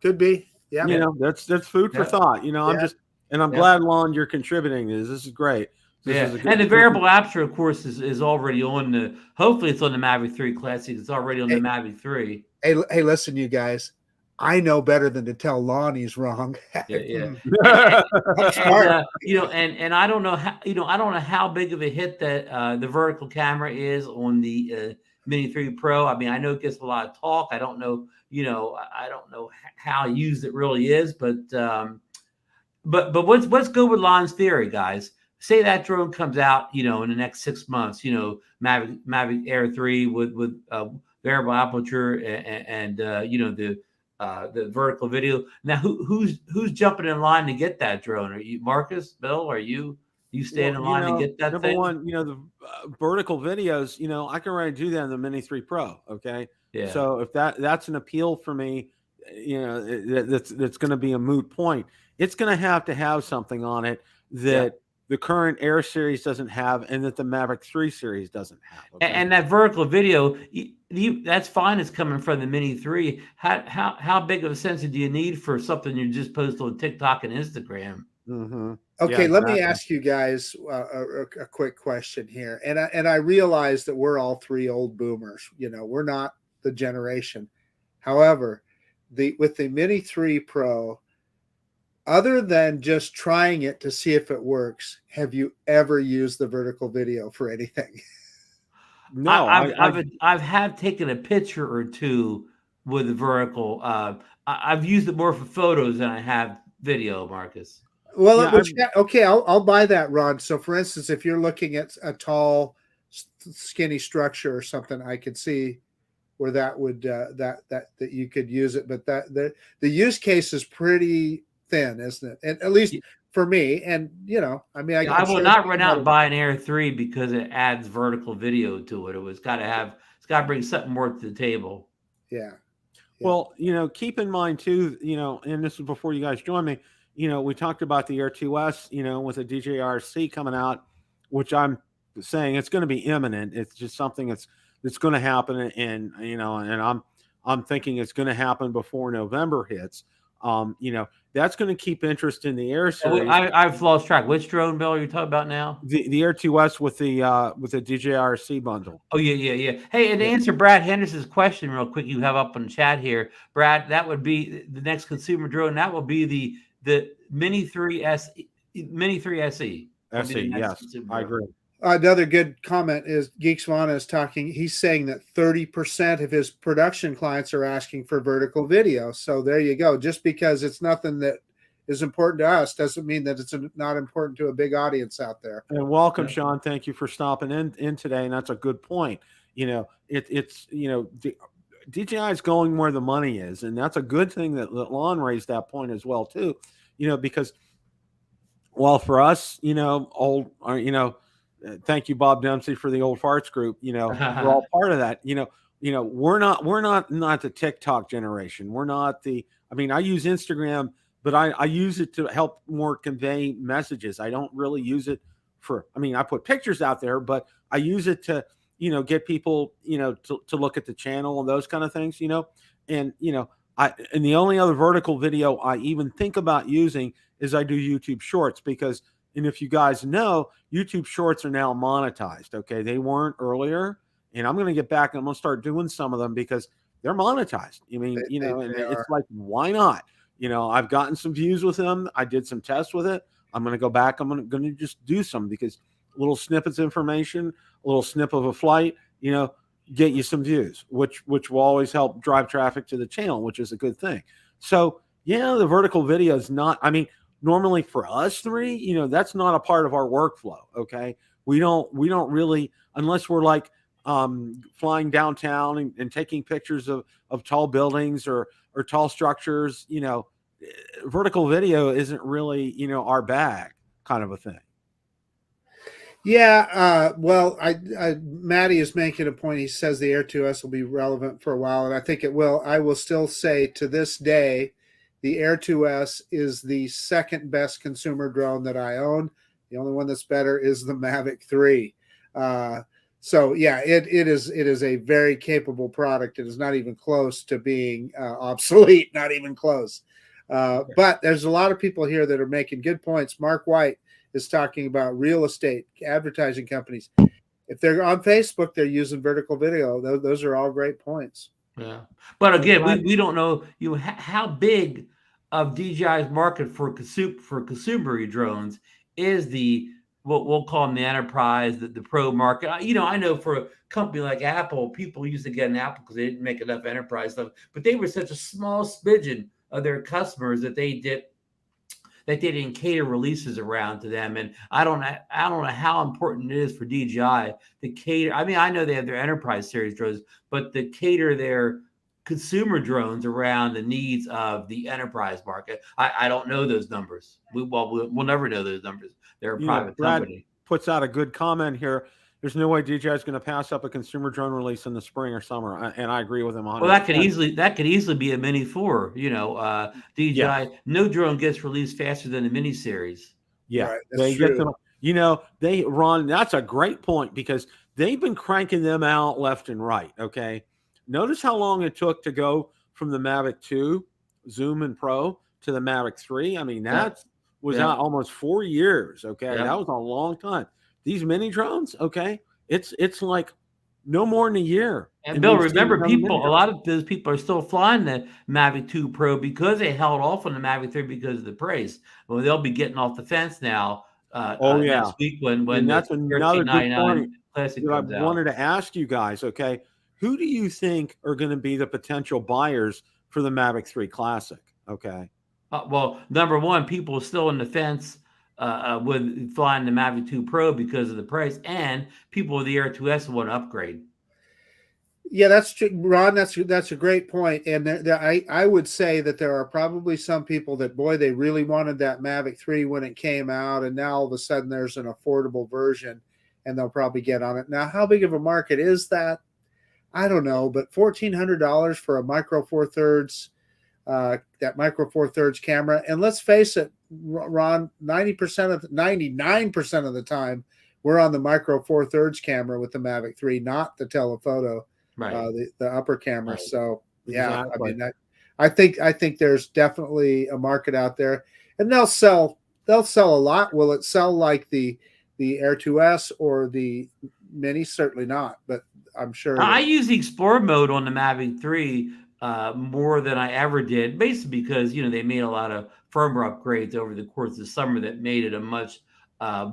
Could be. Yeah. That's food for thought. I'm glad, Lon, you're contributing to this. This is great. And the variable aperture, of course, is already on the. Hopefully, it's on the Mavic 3 Classic. It's already on the Mavic 3. Hey, listen, you guys. I know better than to tell Lon he's wrong. And I don't know how big of a hit that the vertical camera is on the Mini 3 Pro. I mean, I know it gets a lot of talk. I don't know, I don't know how used it really is, but let's go with Lon's theory, guys. Say that drone comes out, in the next 6 months, Mavic Air 3 with variable aperture and the vertical video. Now, who's jumping in line to get that drone? Are you, Marcus, Bill? Are you stand in line to get that number thing? One, the vertical videos, I can already do that in the Mini 3 Pro. Okay. Yeah. So if that's an appeal for me, that's going to be a moot point. It's going to have something on it that the current Air series doesn't have, and that the Mavic 3 series doesn't have. Okay? And that vertical video, that's fine. It's coming from the Mini 3. How big of a sensor do you need for something you just post on TikTok and Instagram? Mm-hmm. Okay, let me ask you guys a quick question here, and I realize that we're all three old boomers. We're not the generation. However, with the Mini 3 Pro, other than just trying it to see if it works, have you ever used the vertical video for anything? No, I've have taken a picture or two with the vertical. I've used it more for photos than I have video, Marcus. Well, Yeah, okay, I'll buy that, Ron. So, for instance, if you're looking at a tall, skinny structure or something, I could see where that would that you could use it. But the use case is pretty thin, isn't it? And at least for me. And I mean, I will not run out and buy an Air 3 because it adds vertical video to it. It's got to bring something more to the table. Yeah. Well, keep in mind too, and this is before you guys join me, we talked about the Air 2S, with the DJI RC coming out, which I'm saying it's going to be imminent. It's just something that's going to happen. And, and I'm thinking it's going to happen before November hits. That's going to keep interest in the Air series. I've lost track. Which drone, Bill, are you talking about now? The Air 2S with the DJI RC bundle. Oh yeah. Hey, and to answer Brad Henderson's question real quick, you have up on the chat here, Brad. That would be the next consumer drone. That will be the Mini 3 SE. Mini 3 SE. SE, yes, I agree. Another good comment is Geeksvana is talking. He's saying that 30% of his production clients are asking for vertical video. So there you go. Just because it's nothing that is important to us doesn't mean that it's not important to a big audience out there. And welcome, Sean. Thank you for stopping in today. And that's a good point. It's DJI is going where the money is, and that's a good thing that Lon raised that point as well too. Because for us, thank you, Bob Dempsey, for the old farts group. We're all part of that. We're not the TikTok generation. We're not I use Instagram, but I use it to help more convey messages. I don't really use it I put pictures out there, but I use it to, get people, to look at the channel and those kind of things, and the only other vertical video I even think about using is I do YouTube Shorts because, and if you guys know, YouTube Shorts are now monetized. Okay. They weren't earlier. And I'm going to get back and I'm going to start doing some of them because they're monetized. I mean, it's like, why not? I've gotten some views with them. I did some tests with it. I'm going to go back. I'm going to just do some because little snippets of information, a little snip of a flight, get you some views, which will always help drive traffic to the channel, which is a good thing. So yeah, the vertical video is not, normally for us three, that's not a part of our workflow. Okay. We don't really, unless we're like flying downtown and taking pictures of tall buildings or tall structures, vertical video isn't really, our bag kind of a thing. Yeah. Well, Matty is making a point. He says the Air 2S will be relevant for a while, and I think it will. I will still say to this day, the Air 2S is the second best consumer drone that I own. The only one that's better is the Mavic 3. So yeah, it is a very capable product. It is not even close to being obsolete, not even close. But there's a lot of people here that are making good points. Mark White is talking about real estate, advertising companies. If they're on Facebook, they're using vertical video. Those are all great points. Yeah, but again, we don't know how big of DJI's market for consumer drones is what we'll call them the enterprise, the pro market. I know for a company like Apple, people used to get an Apple because they didn't make enough enterprise stuff, but they were such a small smidgen of their customers that they didn't cater releases around to them. And I don't know how important it is for DJI to cater. I know they have their enterprise series drones, but to cater their consumer drones around the needs of the enterprise market. I don't know those numbers. We'll never know those numbers. They're a private company. Puts out a good comment here. There's no way DJI is going to pass up a consumer drone release in the spring or summer, and I agree with him 100%. Well, that could easily be a Mini 4. DJI, no drone gets released faster than the Mini series. Yeah, right, they get them. Ron, that's a great point because they've been cranking them out left and right. Okay, notice how long it took to go from the Mavic 2 Zoom and Pro to the Mavic 3. That was out almost 4 years. Okay, that was a long time. These mini drones, okay, it's like no more than a year. And Bill, we've seen remember, it on the mini people, a drone. lot of those people are still flying the Mavic 2 Pro because they held off on the Mavic 3 because of the price. Well, they'll be getting off the fence now Oh yeah, next week when and the that's another good 1399 point Classic that I comes out. wanted to ask you guys. Okay, who do you think are going to be the potential buyers for the Mavic 3 Classic? Okay. Well, number one, people are still on the fence with flying the Mavic 2 Pro because of the price, and people with the Air 2S want to upgrade. Yeah, that's true, Ron. That's a great point. And I would say that there are probably some people that, boy, they really wanted that Mavic 3 when it came out, and now all of a sudden there's an affordable version, and they'll probably get on it. Now, how big of a market is that? I don't know, but $1,400 for a Micro Four Thirds, that Micro Four Thirds camera, and let's face it, Ron, 99% of the time we're on the Micro Four Thirds camera with the Mavic 3, not the telephoto. Right. The upper camera. Right. So yeah, Exactly. I mean, I think there's definitely a market out there, and they'll sell a lot. Will it sell like the Air 2S or the Mini? Certainly not, but I'm sure. I use the Explorer mode on the Mavic 3 more than I ever did, basically because they made a lot of firmware upgrades over the course of the summer that made it a much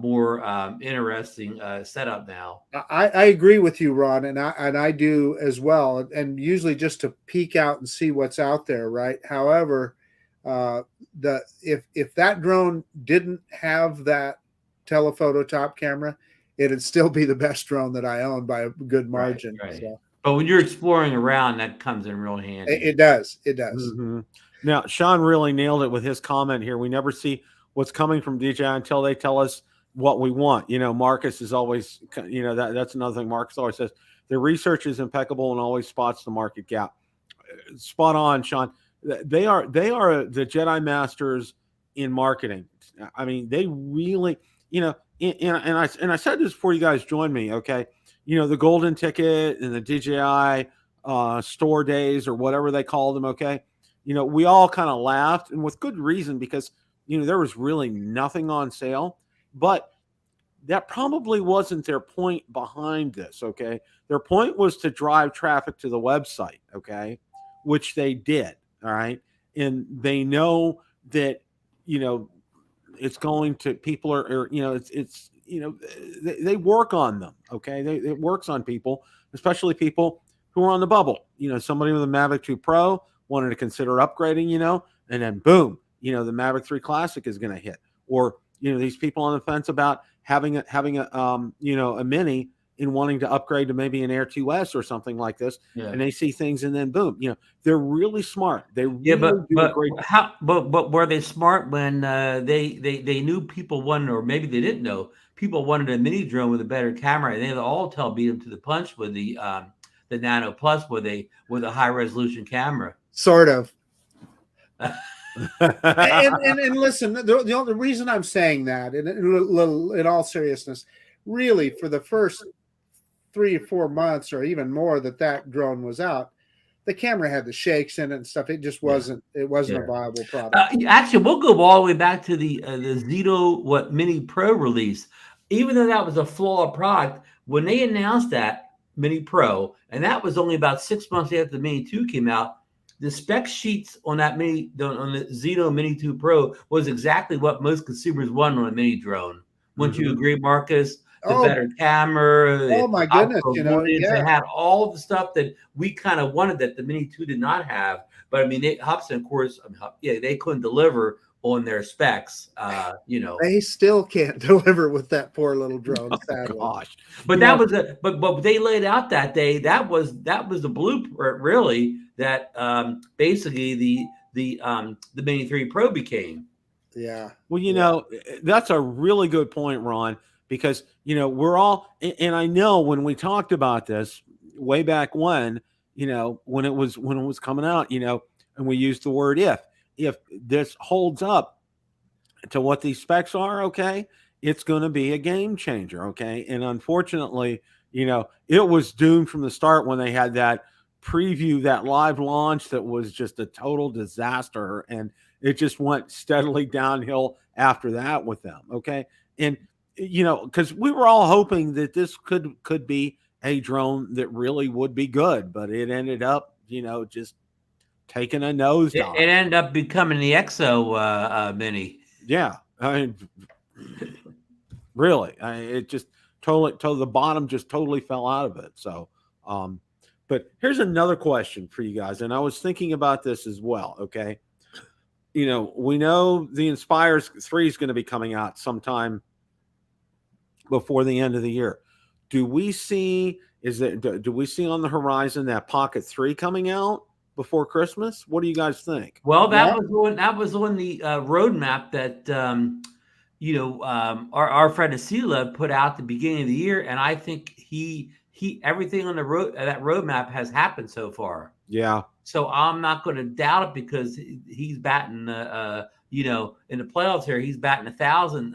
more interesting setup now. I agree with you, Ron, and I do as well, and usually just to peek out and see what's out there, right? However, if that drone didn't have that telephoto top camera, it'd still be the best drone that I own by a good margin. Right. So. But when you're exploring around, that comes in real handy. It does. Mm-hmm. Now, Sean really nailed it with his comment here. We never see what's coming from DJI until they tell us what we want. Marcus is always, that's another thing Marcus always says. Their research is impeccable and always spots the market gap. Spot on, Sean. They are the Jedi masters in marketing. I mean, they really, and I said this before you guys joined me. Okay. The golden ticket and the DJI store days or whatever they call them. Okay. We all kind of laughed, and with good reason, because, there was really nothing on sale, but that probably wasn't their point behind this. Okay. Their point was to drive traffic to the website. Okay. Which they did. All right. And they know that, it's going to, people are they work on them. Okay. It works on people, especially people who are on the bubble. Somebody with a Mavic 2 Pro wanted to consider upgrading, and then boom, the Mavic 3 Classic is going to hit. Or, these people on the fence about having a Mini and wanting to upgrade to maybe an Air 2S or something like this. Yeah. And they see things and then boom, they're really smart. They really do a great job. But were they smart when they knew people wanted, or maybe they didn't know, people wanted a mini drone with a better camera, and they all beat them to the punch with the Nano Plus with a high resolution camera. Sort of. and listen, the only reason I'm saying that, in all seriousness, really for the first 3 or 4 months or even more that drone was out, the camera had the shakes in it and stuff. It just wasn't. It wasn't a viable product. Actually, we'll go all the way back to the Zito Mini Pro release. Even though that was a flawed product, when they announced that Mini Pro, and that was only about 6 months after the Mini 2 came out, the spec sheets on the Zito Mini 2 Pro was exactly what most consumers want on a mini drone. Wouldn't you agree, Marcus? The better camera. My goodness, It had all the stuff that we kind of wanted that the Mini 2 did not have. But I mean, Hubsan, of course, they couldn't deliver on their specs. They still can't deliver with that poor little drone. Gosh, but that was but they laid out that day. That was the blueprint, really. That basically the Mini 3 Pro became. Yeah. Well, that's a really good point, Ron, because we're all, and I know when we talked about this way back when it was coming out, and we used the word if this holds up to what these specs are, okay, it's going to be a game changer, okay? And unfortunately, it was doomed from the start when they had that preview, that live launch that was just a total disaster, and it just went steadily downhill after that with them, okay? And because we were all hoping that this could be a drone that really would be good, but it ended up, just taking a nosedive. It ended up becoming the Exo Mini. Yeah, I mean, really, it just totally the bottom just totally fell out of it. So, but here's another question for you guys, and I was thinking about this as well. Okay, we know the Inspire 3 is going to be coming out sometime before the end of the year. Do we see do we see on the horizon that Pocket 3 coming out before Christmas? What do you guys think? Well, that was on the roadmap that our friend Asila put out at the beginning of the year, and I think he everything on the that roadmap has happened so far. Yeah. So I'm not going to doubt it because he's batting, in the playoffs here. He's batting 1,000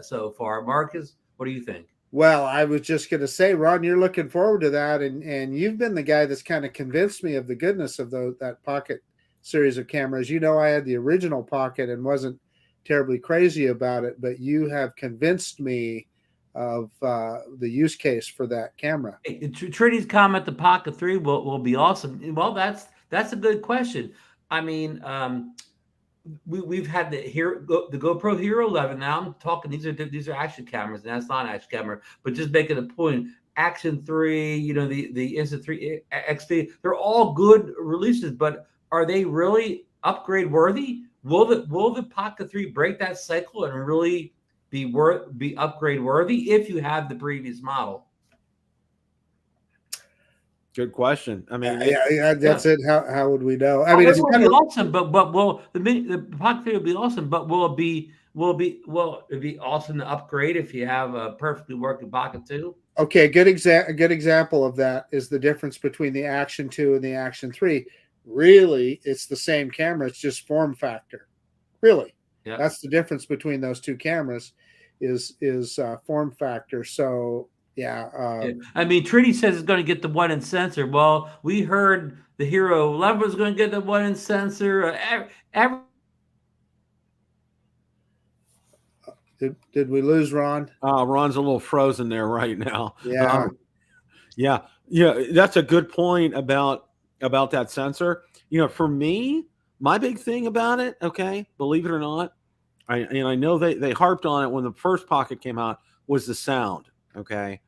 so far. Marcus, what do you think? Well, I was just going to say, Ron, you're looking forward to that, and you've been the guy that's kind of convinced me of the goodness of that Pocket series of cameras. I had the original Pocket and wasn't terribly crazy about it, but you have convinced me of the use case for that camera. Trinity's comment: the Pocket 3 will be awesome. Well, that's a good question. I mean, we've had the GoPro Hero 11. Now I'm talking; these are action cameras, and that's not an action camera. But just making a point, Action 3, the Insta3 XT, they're all good releases. But are they really upgrade worthy? Will the Pocket 3 break that cycle and really be upgrade worthy if you have the previous model? Good question. I mean, that's it. How would we know? I mean, it's kind of awesome, but will the Pocket 3 will be awesome, but will it be awesome to upgrade if you have a perfectly working Pocket 2? Okay, a good example of that is the difference between the Action 2 and the Action 3. Really, it's the same camera. It's just form factor. Really, that's the difference between those two cameras is form factor. So. Yeah. I mean, Trinity says it's going to get the 1-inch sensor. Well, we heard the Hero 11 was going to get the 1-inch sensor. Did we lose Ron? Ron's a little frozen there right now. Yeah. Yeah. That's a good point about that sensor. For me, my big thing about it, okay, believe it or not, I know they harped on it when the first Pocket came out, was the sound. Okay.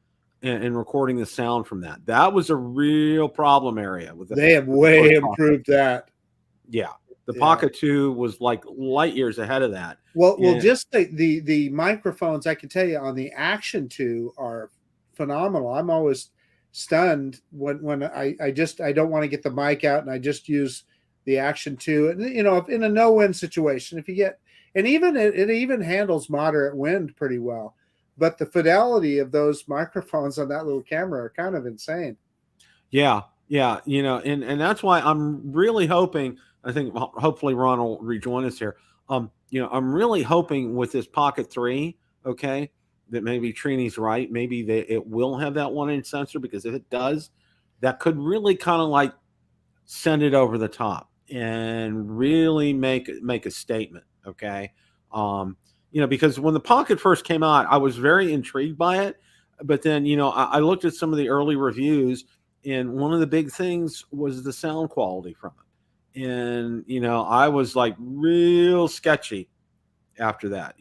And recording the sound from that. That was a real problem area with they have way improved that. Yeah. The Pocket 2 was like light years ahead of that. Well, just the microphones, I can tell you on the Action 2 are phenomenal. I'm always stunned when I don't want to get the mic out and I just use the Action 2. And if in a no-wind situation, if you get, and even it even handles moderate wind pretty well. But the fidelity of those microphones on that little camera are kind of insane. Yeah. And that's why I'm really hoping, I think hopefully Ron will rejoin us here. I'm really hoping with this Pocket 3, okay, that maybe Trini's right. Maybe it will have that 1-inch sensor, because if it does, that could really kind of like send it over the top and really make a statement. Okay. Because when the Pocket first came out, I was very intrigued by it. But then, I looked at some of the early reviews, and one of the big things was the sound quality from it. And, I was like real sketchy after that,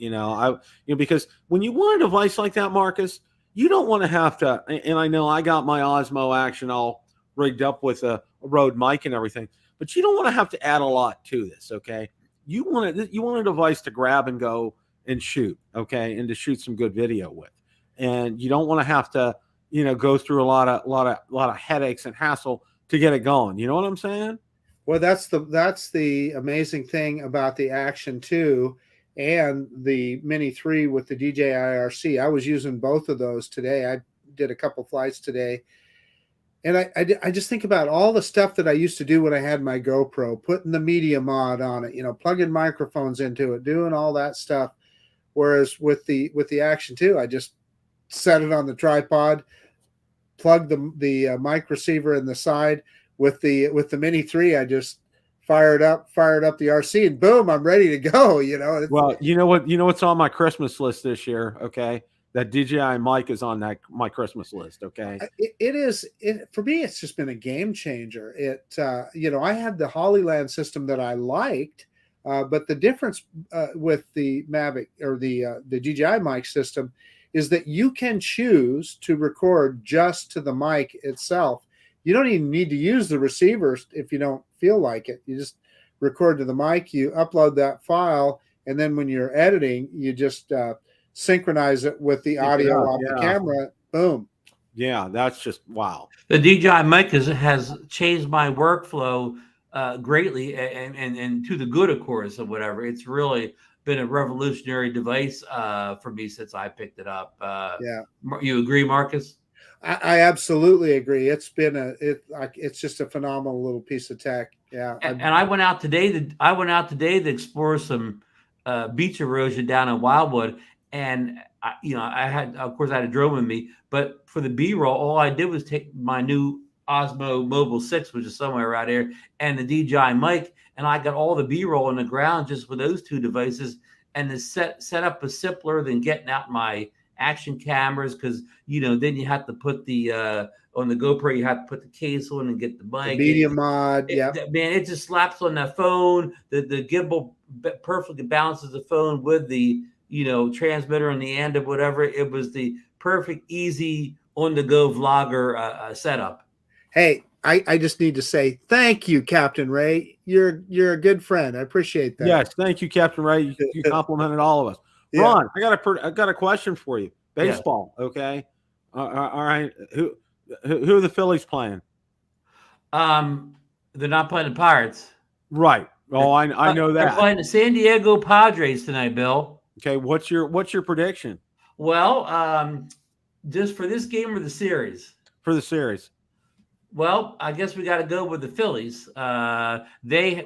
because when you want a device like that, Marcus, you don't want to have to, and I know I got my Osmo Action all rigged up with a Rode mic and everything, but you don't want to have to add a lot to this. Okay. You want a device to grab and go and shoot, okay, and to shoot some good video with, and you don't want to have to, go through a lot of headaches and hassle to get it going. You know what I'm saying? Well, that's the amazing thing about the Action 2 and the Mini 3 with the DJI RC. I was using both of those today. I did a couple flights today, and I just think about all the stuff that I used to do when I had my GoPro, putting the media mod on it, plugging microphones into it, doing all that stuff. Whereas with the Action 2, I just set it on the tripod, plug the mic receiver in the side. With the Mini 3, I just fired up the RC, and boom, I'm ready to go. Well, what's on my Christmas list this year? Okay, that DJI mic is on my Christmas list. Okay. It is for me. It's just been a game changer. I had the Hollyland system that I liked, but the difference with the Mavic or the DJI mic system is that you can choose to record just to the mic itself. You don't even need to use the receivers if you don't feel like it. You just record to the mic, you upload that file, and then when you're editing, you just synchronize it with the audio off the camera. Boom. Yeah, that's just wow. The DJI mic has changed my workflow greatly, and to the good, of course, or whatever. It's really been a revolutionary device for me since I picked it up. You agree, Marcus? I absolutely agree. It's been it's just a phenomenal little piece of tech. Yeah. And I went out today to explore some beach erosion down in Wildwood. And I had a drone with me, but for the B-roll, all I did was take my new Osmo Mobile 6, which is somewhere around here, and the DJI mic, and I got all the B-roll on the ground just with those two devices. And the setup was simpler than getting out my action cameras, because then you have to put the on the GoPro, you have to put the case on and get the mic. The media mod, yeah. Man, it just slaps on that phone. The gimbal perfectly balances the phone with the transmitter on the end of whatever. It was the perfect, easy, on-the-go vlogger setup. Hey, I just need to say thank you, Captain Ray. You're a good friend. I appreciate that. Yes, thank you, Captain Ray. You complimented all of us. Yeah. Ron, I got a question for you. Baseball, okay? All right. Who are the Phillies playing? They're not playing the Pirates. Right. Oh, I know that. They're playing the San Diego Padres tonight, Bill. Okay, what's your prediction? Well, just for this game or the series? For the series. Well, I guess we got to go with the Phillies. They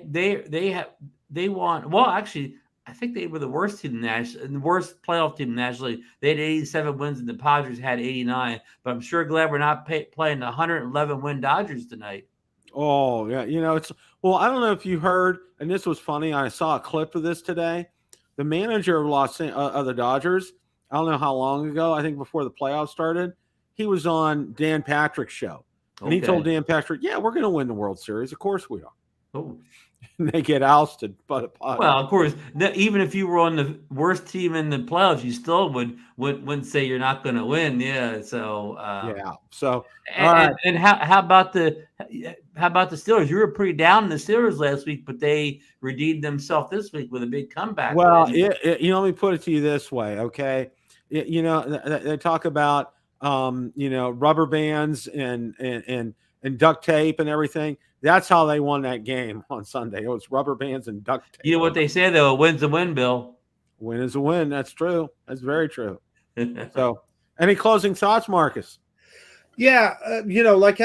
won. Well, actually, I think they were the worst team the worst playoff team nationally. They had 87 wins, and the Padres had 89. But I'm sure glad we're not playing the 111 win Dodgers tonight. Oh yeah, it's I don't know if you heard, and this was funny. I saw a clip of this today. The manager of the Dodgers, I don't know how long ago, I think before the playoffs started, he was on Dan Patrick's show. And he told Dan Patrick, yeah, we're going to win the World Series. Of course we are. Oh. And they get ousted by the Padres. Well, of course, even if you were on the worst team in the playoffs, you still wouldn't say you're not going to win. Yeah. So yeah. So and how about the Steelers? You were pretty down on the Steelers last week, but they redeemed themselves this week with a big comeback. Well, let me put it to you this way, okay? They talk about rubber bands and duct tape and everything. That's how they won that game on Sunday. It was rubber bands and duct tape. You know what they say, though? A win's a win, Bill. Win is a win. That's true. That's very true. So, any closing thoughts, Marcus? Yeah, like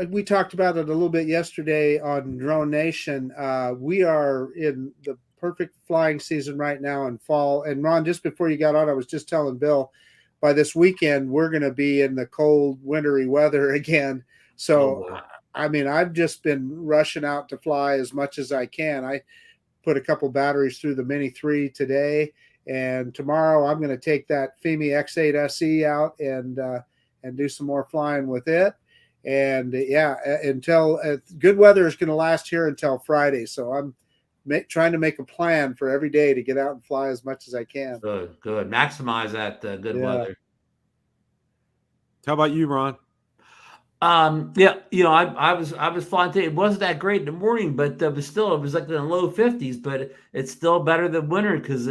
we talked about it a little bit yesterday on Drone Nation. We are in the perfect flying season right now in fall. And Ron, just before you got on, I was just telling Bill, by this weekend, we're going to be in the cold, wintry weather again. So, I've just been rushing out to fly as much as I can. I put a couple batteries through the Mini 3 today, and tomorrow I'm going to take that Fimi X8 SE out and do some more flying with it. And until good weather is going to last here until Friday. So I'm trying to make a plan for every day to get out and fly as much as I can. Good. Maximize that good weather. How about you, Ron? I was flying today. It wasn't that great in the morning, but it was like in the low 50s, but it's still better than winter because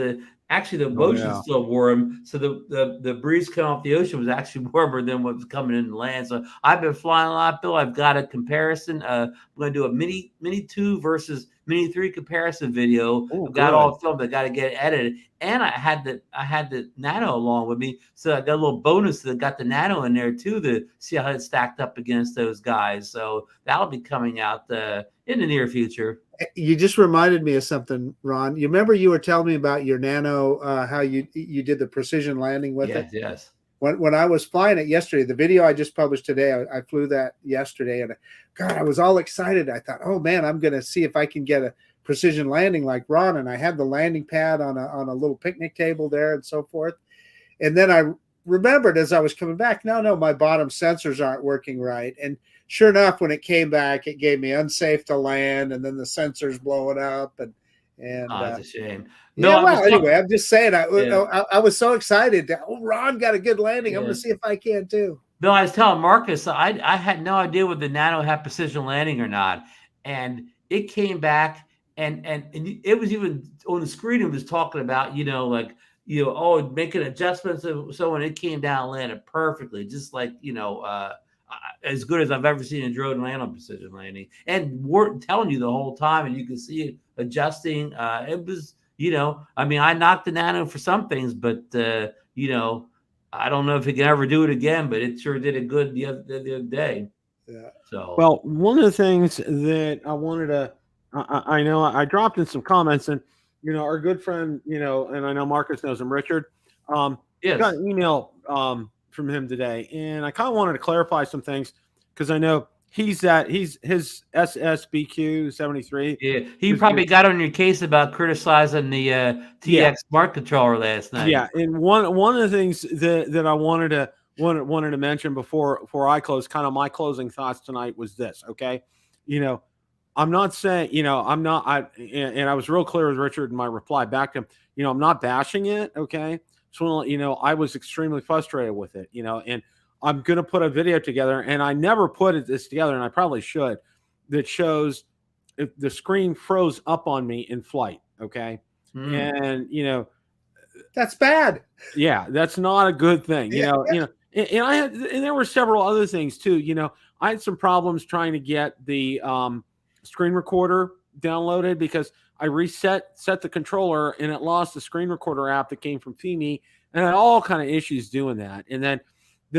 actually the ocean's still warm. So the breeze coming off the ocean was actually warmer than what was coming in the land. So I've been flying a lot, Bill. I've got a comparison. I'm going to do a Mini 2 versus Mini 3 comparison video. I've got all filmed. I got to get it edited. And I had the Nano along with me. So I got a little bonus that got the Nano in there too to see how it stacked up against those guys. So that'll be coming out in the near future. You just reminded me of something, Ron. You remember you were telling me about your Nano, how you did the precision landing with it? Yes. When I was flying it yesterday, the video I just published today, I flew that yesterday, and God, I was all excited. I thought, oh man, I'm going to see if I can get a precision landing like Ron. And I had the landing pad on a little picnic table there and so forth. And then I remembered as I was coming back, no, my bottom sensors aren't working right. And sure enough, when it came back, it gave me unsafe to land, and then the sensors blowing up, and That's a shame. Bill, Yeah, well, anyway, I'm just saying, Yeah. I was so excited that Ron got a good landing. I'm Yeah. going to see if I can too. Bill, I was telling Marcus, I had no idea whether the Nano had precision landing or not, and it came back, and it was even on the screen. It was talking about making adjustments, so when it came down and landed perfectly, just like as good as I've ever seen a drone land on precision landing, and we're telling you the whole time, and you can see it adjusting. It was, I mean, I knocked the Nano for some things, but I don't know if he can ever do it again, but it sure did it good the other day. Yeah. So, well, one of the things that I wanted to, I know I dropped in some comments, and our good friend, and I know Marcus knows him, Richard. yes. Got an email from him today, and I kind of wanted to clarify some things because I know he's his SSBQ 73. Yeah, he probably got on your case about criticizing the TX smart controller last night. Yeah, and one of the things that I wanted to mention before I close, kind of my closing thoughts tonight was this. Okay, I'm not saying and I was real clear with Richard in my reply back to him. I'm not bashing it. Okay, so I was extremely frustrated with it. And I'm going to put a video together, and I never put this together, and I probably should, that shows if the screen froze up on me in flight. Okay. And, that's bad. Yeah. That's not a good thing, and there were several other things too. I had some problems trying to get the screen recorder downloaded because I set the controller and it lost the screen recorder app that came from Fimi, and I had all kind of issues doing that. And then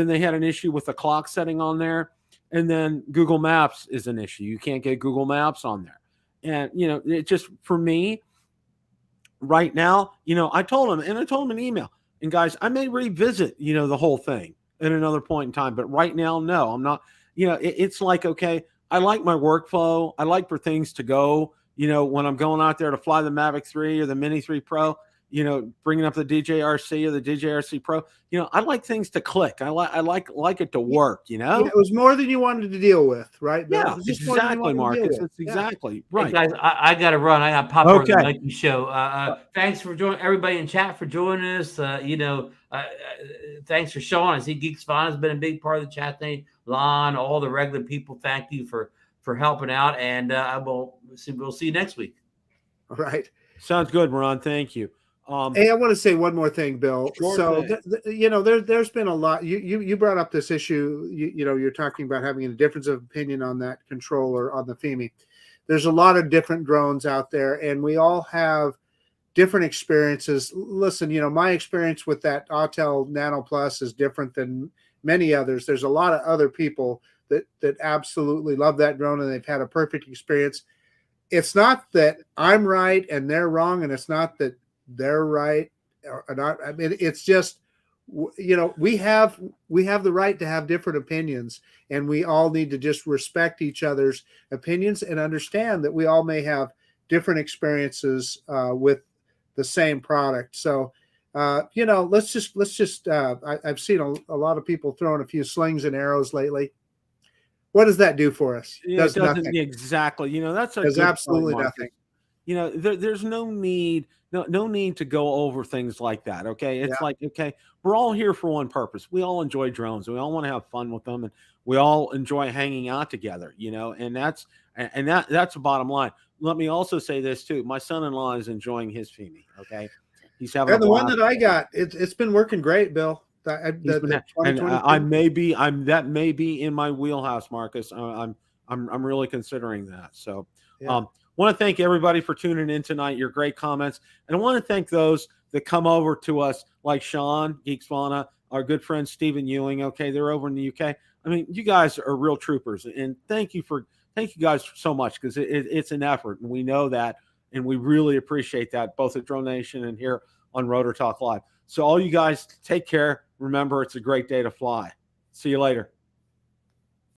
they had an issue with the clock setting on there. And then Google Maps is an issue. You can't get Google Maps on there. And, it just, for me right now, I told him an email, and guys, I may revisit, the whole thing at another point in time, but right now, no, I'm not, it's like, okay, I like my workflow. I like for things to go, when I'm going out there to fly the Mavic 3 or the Mini 3 Pro, bringing up the DJI RC or the DJI RC Pro, I like things to click. I like it to work, It was more than you wanted to deal with, right? Yeah, exactly, Marcus. It's exactly right. Hey guys, I got to run. I got to pop over to the Nike show. Thanks for joining everybody in chat for joining us. Thanks for Sean. I see Geeks Fun has been a big part of the chat thing. Lon, all the regular people, thank you for helping out, and we'll see you next week. All right. Sounds good, Ron. Thank you. Hey, I want to say one more thing, Bill. Sure so, thing. There's been a lot. You brought up this issue. You're talking about having a difference of opinion on that controller on the Fimi. There's a lot of different drones out there, and we all have different experiences. Listen, my experience with that Autel Nano Plus is different than many others. There's a lot of other people that absolutely love that drone, and they've had a perfect experience. It's not that I'm right and they're wrong, and it's not that they're right or not. I mean, it's just, we have the right to have different opinions, and we all need to just respect each other's opinions and understand that we all may have different experiences with the same product. So, let's just I've seen a lot of people throwing a few slings and arrows lately. What does that do for us? It doesn't nothing. Exactly. Does absolutely nothing. There's no need to go over things like that. Okay. It's like, okay, we're all here for one purpose. We all enjoy drones. We all want to have fun with them, and we all enjoy hanging out together, and that's the bottom line. Let me also say this too. My son-in-law is enjoying his Fimi. Okay. He's having the one that I got. It's been working great, Bill. That may be in my wheelhouse, Marcus. I'm really considering that. So, want to thank everybody for tuning in tonight. Your great comments, and I want to thank those that come over to us, like Sean Geeks Fauna, our good friend Stephen Ewing. Okay, they're over in the UK. I mean, you guys are real troopers, and thank you guys so much, because it's an effort, and we know that, and we really appreciate that, both at Drone Nation and here on Rotor Talk Live. So all you guys, take care. Remember, it's a great day to fly. See you later.